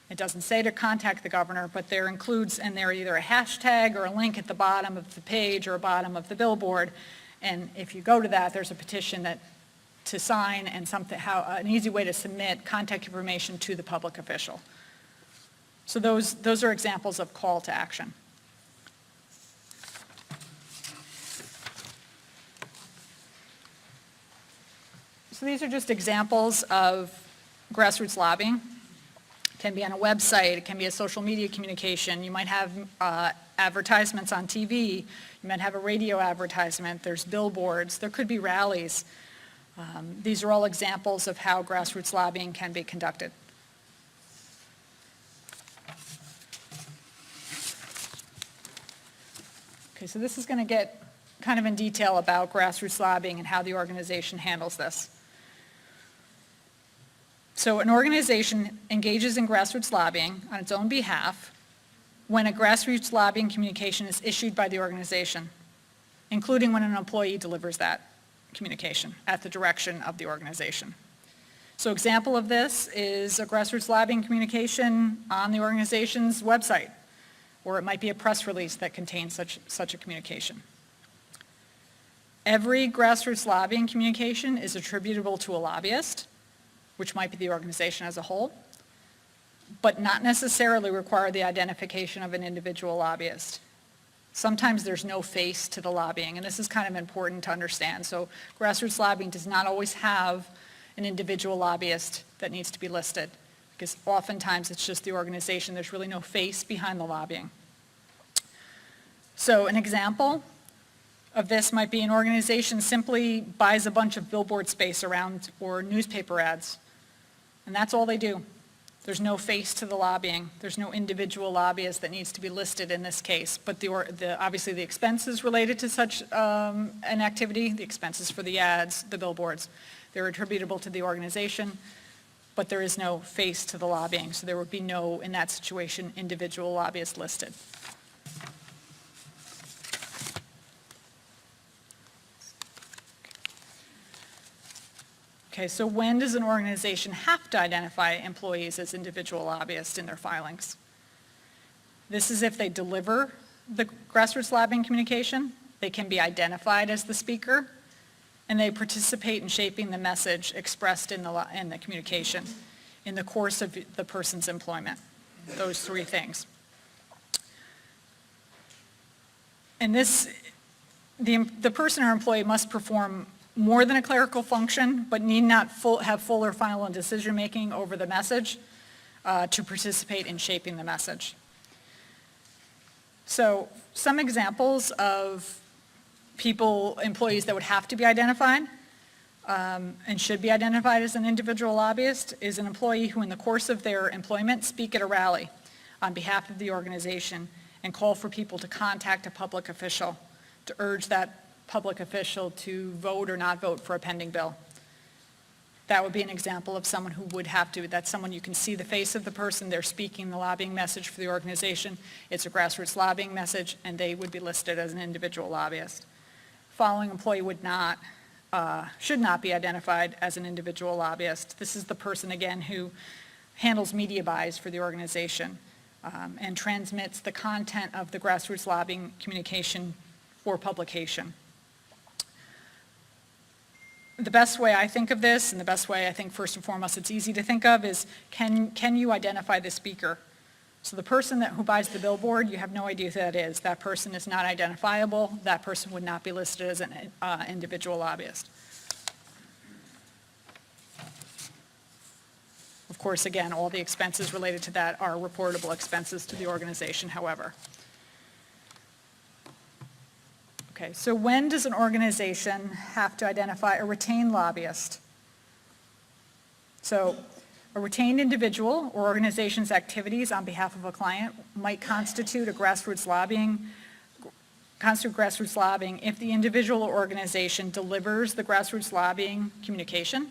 It doesn't say to contact the governor, but there includes in there either a hashtag or a link at the bottom of the page or bottom of the billboard. And if you go to that, there's a petition to sign and an easy way to submit contact information to the public official. So those are examples of call to action. So these are just examples of grassroots lobbying. It can be on a website, it can be a social media communication, you might have advertisements on TV, you might have a radio advertisement, there's billboards, there could be rallies. These are all examples of how grassroots lobbying can be conducted. Okay, so this is going to get kind of in detail about grassroots lobbying and how the organization handles this. So an organization engages in grassroots lobbying on its own behalf when a grassroots lobbying communication is issued by the organization, including when an employee delivers that communication at the direction of the organization. So example of this is a grassroots lobbying communication on the organization's website, or it might be a press release that contains such a communication. Every grassroots lobbying communication is attributable to a lobbyist, which might be the organization as a whole, but not necessarily require the identification of an individual lobbyist. Sometimes there's no face to the lobbying, and this is kind of important to understand. So grassroots lobbying does not always have an individual lobbyist that needs to be listed, because oftentimes it's just the organization. There's really no face behind the lobbying. So an example of this might be an organization simply buys a bunch of billboard space around or newspaper ads, and that's all they do. There's no face to the lobbying. There's no individual lobbyist that needs to be listed in this case, but obviously the expenses related to such an activity, the expenses for the ads, the billboards, they're attributable to the organization, but there is no face to the lobbying, so there would be no, in that situation, individual lobbyist listed. Okay, so when does an organization have to identify employees as individual lobbyists in their filings? This is if they deliver the grassroots lobbying communication, they can be identified as the speaker, and they participate in shaping the message expressed in the communication in the course of the person's employment. Those three things. And the person or employee must perform more than a clerical function, but need not have full or final decision-making over the message to participate in shaping the message. So some examples of employees that would have to be identified and should be identified as an individual lobbyist is an employee who in the course of their employment speak at a rally on behalf of the organization and call for people to contact a public official to urge that public official to vote or not vote for a pending bill. That would be an example of someone who would have to, that's someone you can see the face of the person, they're speaking the lobbying message for the organization, it's a grassroots lobbying message, and they would be listed as an individual lobbyist. Following employee should not be identified as an individual lobbyist. This is the person, again, who handles media buys for the organization and transmits the content of the grassroots lobbying communication for publication. The best way I think of this, and the best way I think first and foremost it's easy to think of, is can you identify the speaker? So the person who buys the billboard, you have no idea who that is. That person is not identifiable. That person would not be listed as an individual lobbyist. Of course, again, all the expenses related to that are reportable expenses to the organization, however. Okay, so when does an organization have to identify or retain lobbyists? So a retained individual or organization's activities on behalf of a client might constitute grassroots lobbying if the individual or organization delivers the grassroots lobbying communication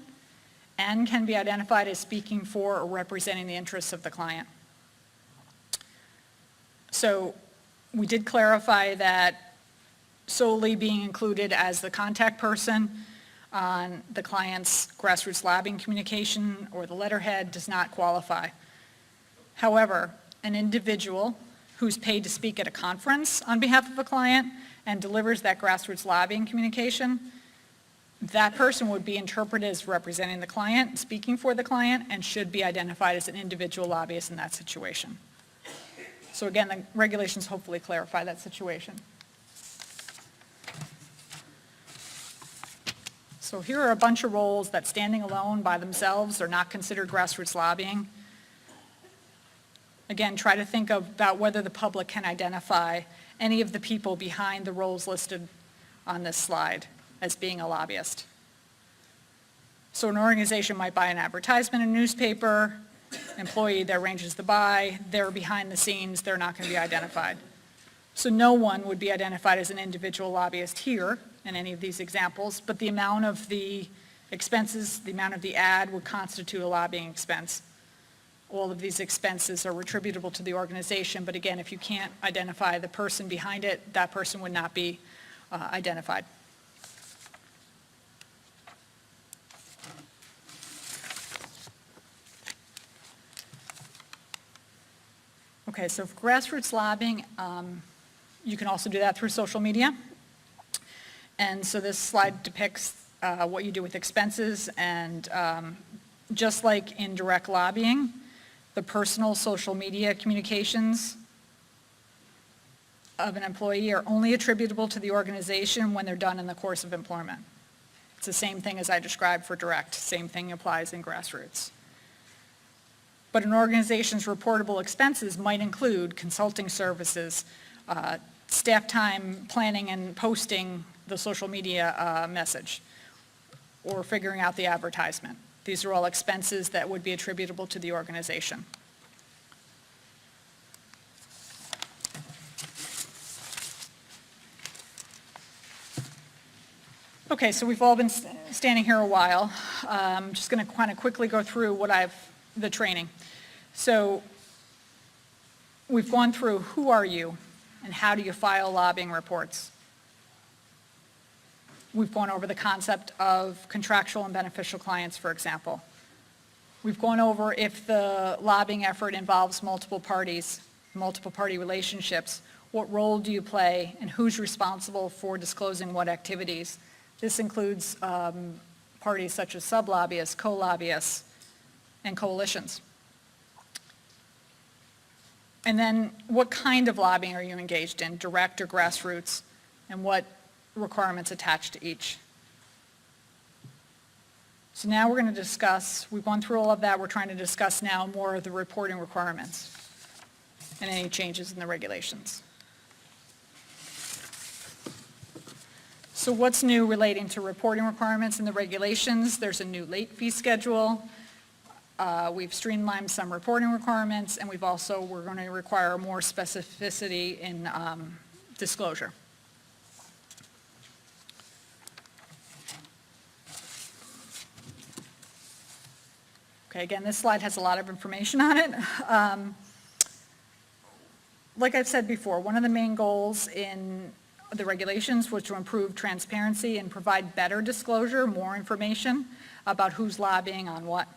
and can be identified as speaking for or representing the interests of the client. So we did clarify that solely being included as the contact person on the client's grassroots lobbying communication or the letterhead does not qualify. However, an individual who's paid to speak at a conference on behalf of a client and delivers that grassroots lobbying communication, that person would be interpreted as representing the client, speaking for the client, and should be identified as an individual lobbyist in that situation. So again, the regulations hopefully clarify that situation. So here are a bunch of roles that standing alone by themselves are not considered grassroots lobbying. Again, try to think about whether the public can identify any of the people behind the roles listed on this slide as being a lobbyist. So an organization might buy an advertisement in a newspaper, employee that arranges the buy, they're behind the scenes, they're not going to be identified. So no one would be identified as an individual lobbyist here in any of these examples, but the amount of the expenses, the amount of the ad would constitute a lobbying expense. All of these expenses are attributable to the organization, but again, if you can't identify the person behind it, that person would not be identified. Okay, so for grassroots lobbying, you can also do that through social media. And so this slide depicts what you do with expenses, and just like in direct lobbying, the personal social media communications of an employee are only attributable to the organization when they're done in the course of employment. It's the same thing as I described for direct. Same thing applies in grassroots. But an organization's reportable expenses might include consulting services, staff time planning and posting the social media message, or figuring out the advertisement. These are all expenses that would be attributable to the organization. Okay, so we've all been standing here a while. I'm just going to kind of quickly go through the training. So we've gone through who are you and how do you file lobbying reports. We've gone over the concept of contractual and beneficial clients, for example. We've gone over if the lobbying effort involves multiple parties, multiple party relationships, what role do you play and who's responsible for disclosing what activities. This includes parties such as sub-lobbyists, co-lobbyists, and coalitions. And then what kind of lobbying are you engaged in, direct or grassroots, and what requirements attached to each. So now we're going to discuss, we've gone through all of that, we're trying to discuss now more of the reporting requirements and any changes in the regulations. So what's new relating to reporting requirements in the regulations? There's a new late fee schedule. We've streamlined some reporting requirements, and we're going to require more specificity in disclosure. Okay, again, this slide has a lot of information on it. Like I've said before, one of the main goals in the regulations was to improve transparency and provide better disclosure, more information about who's lobbying on what.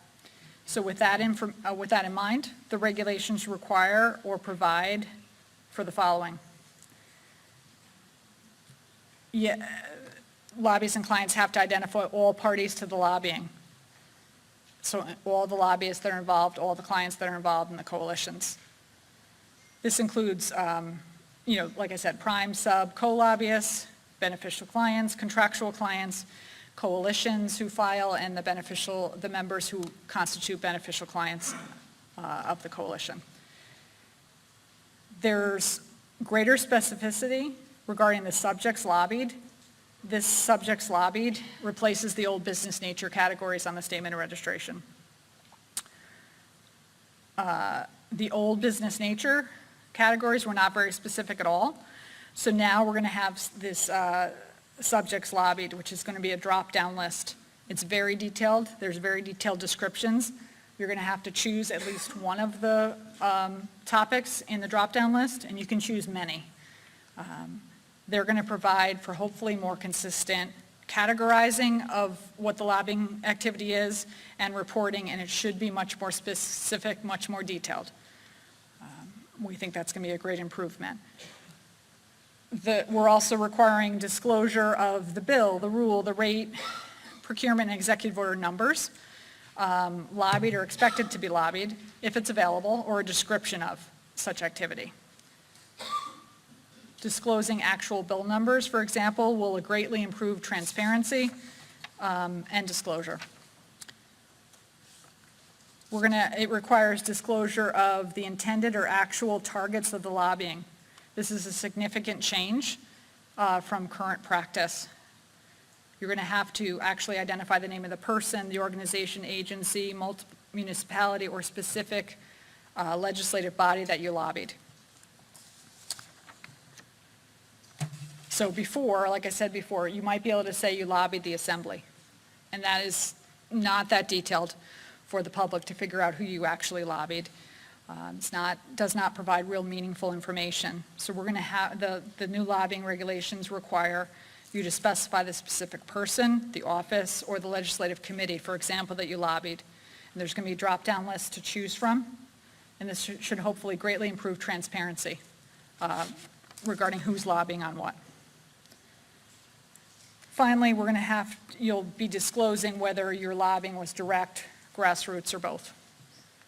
So with that in mind, the regulations require or provide for the following. Lobbyists and clients have to identify all parties to the lobbying. So all the lobbyists that are involved, all the clients that are involved in the coalitions. This includes, like I said, prime, sub, co-lobbyists, beneficial clients, contractual clients, coalitions who file, and the members who constitute beneficial clients of the coalition. There's greater specificity regarding the subjects lobbied. This subjects lobbied replaces the old business nature categories on the statement of registration. The old business nature categories were not very specific at all. So now we're going to have this subjects lobbied, which is going to be a drop-down list. It's very detailed. There's very detailed descriptions. You're going to have to choose at least one of the topics in the drop-down list, and you can choose many. They're going to provide for hopefully more consistent categorizing of what the lobbying activity is and reporting, and it should be much more specific, much more detailed. We think that's going to be a great improvement. We're also requiring disclosure of the bill, the rule, the rate, procurement, and executive order numbers, lobbied or expected to be lobbied, if it's available, or a description of such activity. Disclosing actual bill numbers, for example, will greatly improve transparency and disclosure. It requires disclosure of the intended or actual targets of the lobbying. This is a significant change from current practice. You're going to have to actually identify the name of the person, the organization, agency, municipality, or specific legislative body that you lobbied. So before, like I said before, you might be able to say you lobbied the assembly, and that is not that detailed for the public to figure out who you actually lobbied. Does not provide real meaningful information. So we're going to have, the new lobbying regulations require you to specify the specific person, the office, or the legislative committee, for example, that you lobbied. And there's going to be a drop-down list to choose from, and this should hopefully greatly improve transparency regarding who's lobbying on what. Finally, you'll be disclosing whether your lobbying was direct, grassroots, or both.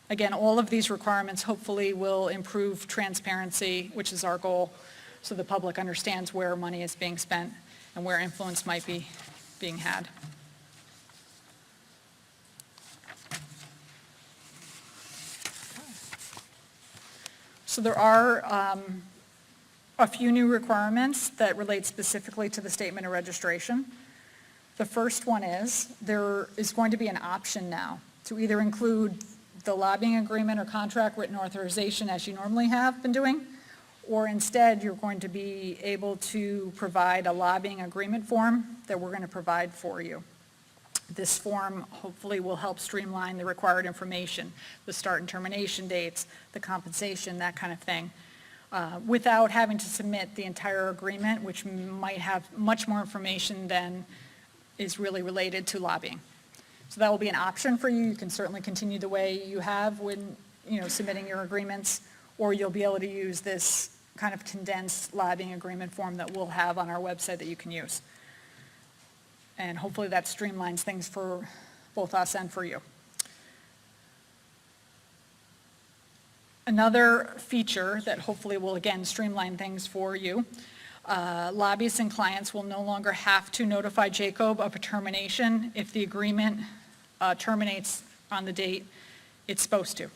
Again, all of these requirements hopefully will improve transparency, which is our goal, so the public understands where money is being spent and where influence might be being had. So there are a few new requirements that relate specifically to the statement of registration. The first one is there is going to be an option now to either include the lobbying agreement or contract written authorization as you normally have been doing, or instead you're going to be able to provide a lobbying agreement form that we're going to provide for you. This form hopefully will help streamline the required information, the start and termination dates, the compensation, that kind of thing, without having to submit the entire agreement, which might have much more information than is really related to lobbying. So that will be an option for you. You can certainly continue the way you have when submitting your agreements, or you'll be able to use this kind of condensed lobbying agreement form that we'll have on our website that you can use. And hopefully that streamlines things for both us and for you. Another feature that hopefully will again streamline things for you, lobbyists and clients will no longer have to notify JCOB of a termination if the agreement terminates on the date it's supposed to.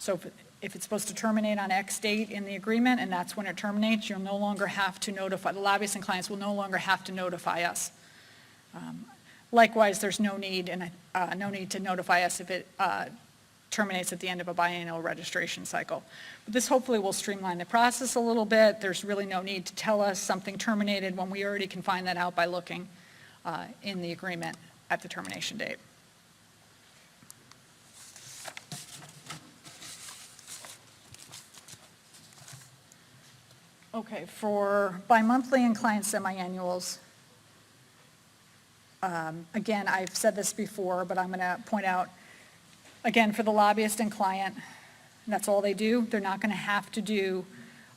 So if it's supposed to terminate on X date in the agreement and that's when it terminates, you'll no longer have to notify, the lobbyists and clients will no longer have to notify us. Likewise, there's no need to notify us if it terminates at the end of a biennial registration cycle. But this hopefully will streamline the process a little bit. There's really no need to tell us something terminated when we already can find that out by looking in the agreement at the termination date. Okay, for bi-monthly and client semi-annuals, again, I've said this before, but I'm going to point out, again, for the lobbyist and client, that's all they do. They're not going to have to do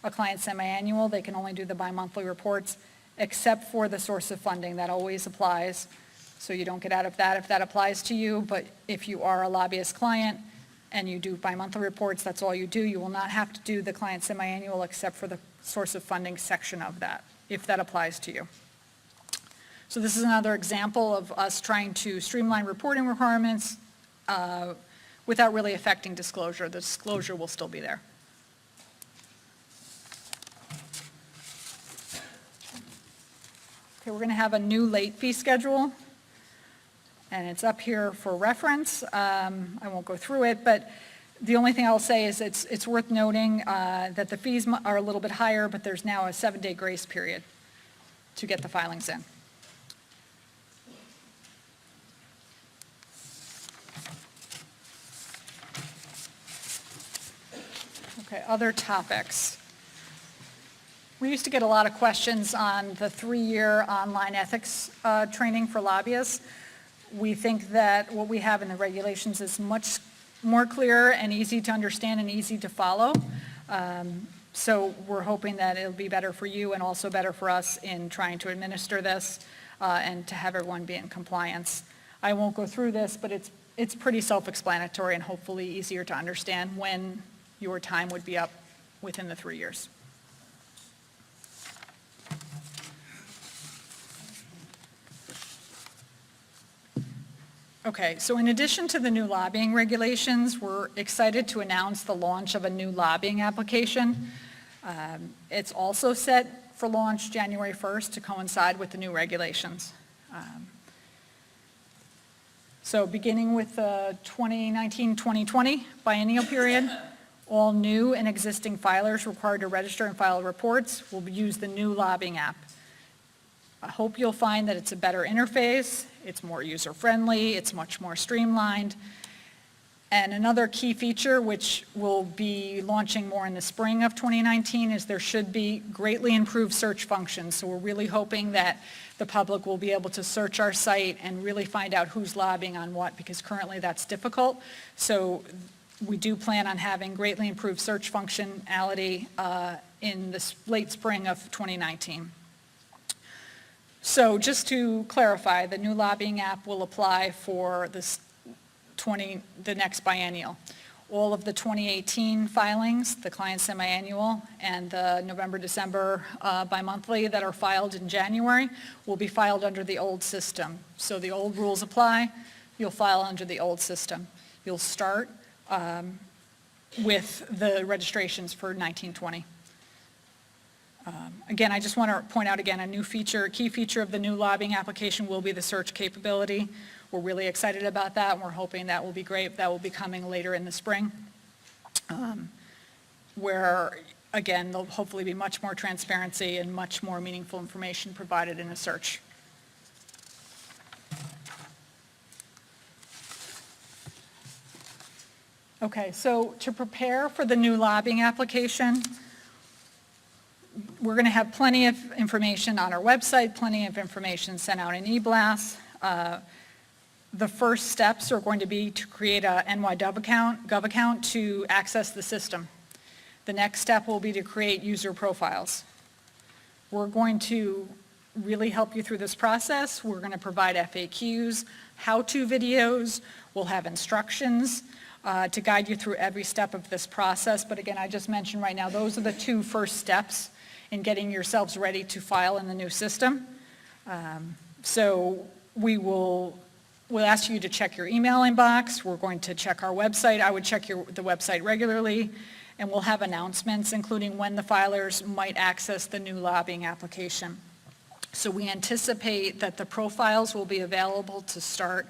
a client semi-annual. They can only do the bi-monthly reports, except for the source of funding. That always applies, so you don't get out of that if that applies to you. But if you are a lobbyist client and you do bi-monthly reports, that's all you do. You will not have to do the client semi-annual except for the source of funding section of that, if that applies to you. So this is another example of us trying to streamline reporting requirements without really affecting disclosure. The disclosure will still be there. Okay, we're going to have a new late fee schedule, and it's up here for reference. I won't go through it, but the only thing I'll say is it's worth noting that the fees are a little bit higher, but there's now a 7-day grace period to get the filings in. Okay, other topics. We used to get a lot of questions on the 3-year online ethics training for lobbyists. We think that what we have in the regulations is much more clear and easy to understand and easy to follow. So we're hoping that it'll be better for you and also better for us in trying to administer this and to have everyone be in compliance. I won't go through this, but it's pretty self-explanatory and hopefully easier to understand when your time would be up within the 3 years. Okay, so in addition to the new lobbying regulations, we're excited to announce the launch of a new lobbying application. It's also set for launch January 1st to coincide with the new regulations. So beginning with the 2019-2020 biennial period, all new and existing filers required to register and file reports will use the new lobbying app. I hope you'll find that it's a better interface, it's more user-friendly, it's much more streamlined. And another key feature, which will be launching more in the spring of 2019, is there should be greatly improved search functions. So we're really hoping that the public will be able to search our site and really find out who's lobbying on what, because currently that's difficult. So we do plan on having greatly improved search functionality in the late spring of 2019. So just to clarify, the new lobbying app will apply for the next biennial. All of the 2018 filings, the client semi-annual, and the November-December bi-monthly that are filed in January will be filed under the old system. So the old rules apply, you'll file under the old system. You'll start with the registrations for 1920. Again, I just want to point out again, a key feature of the new lobbying application will be the search capability. We're really excited about that, and we're hoping that will be great. That will be coming later in the spring, where, again, there'll hopefully be much more transparency and much more meaningful information provided in a search. Okay, so to prepare for the new lobbying application, we're going to have plenty of information on our website, plenty of information sent out in e-blasts. The first steps are going to be to create a gov account to access the system. The next step will be to create user profiles. We're going to really help you through this process. We're going to provide FAQs, how-to videos, we'll have instructions to guide you through every step of this process. But again, I just mentioned right now, those are the two first steps in getting yourselves ready to file in the new system. So we'll ask you to check your email inbox. We're going to check our website. I would check the website regularly, and we'll have announcements, including when the filers might access the new lobbying application. So we anticipate that the profiles will be available to start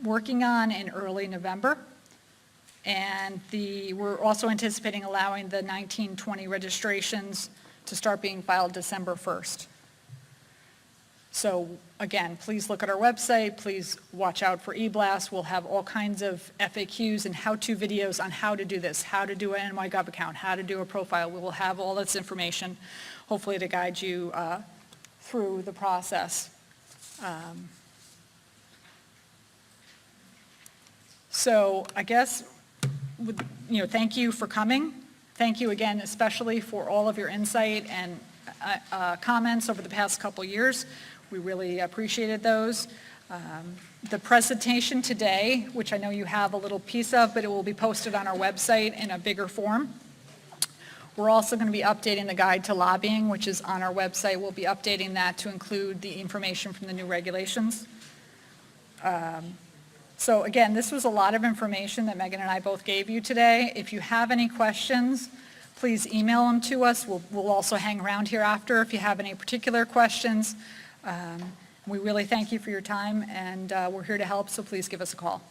working on in early November. And we're also anticipating allowing the 1920 registrations to start being filed December 1st. So again, please look at our website, please watch out for e-blasts. We'll have all kinds of FAQs and how-to videos on how to do this, how to do an NYGov account, how to do a profile. We will have all this information, hopefully to guide you through the process. So I guess, thank you for coming. Thank you again, especially for all of your insight and comments over the past couple years. We really appreciated those. The presentation today, which I know you have a little piece of, but it will be posted on our website in a bigger form. We're also going to be updating the guide to lobbying, which is on our website. We'll be updating that to include the information from the new regulations. So again, this was a lot of information that Megan and I both gave you today. If you have any questions, please email them to us. We'll also hang around here after if you have any particular questions. We really thank you for your time, and we're here to help, so please give us a call.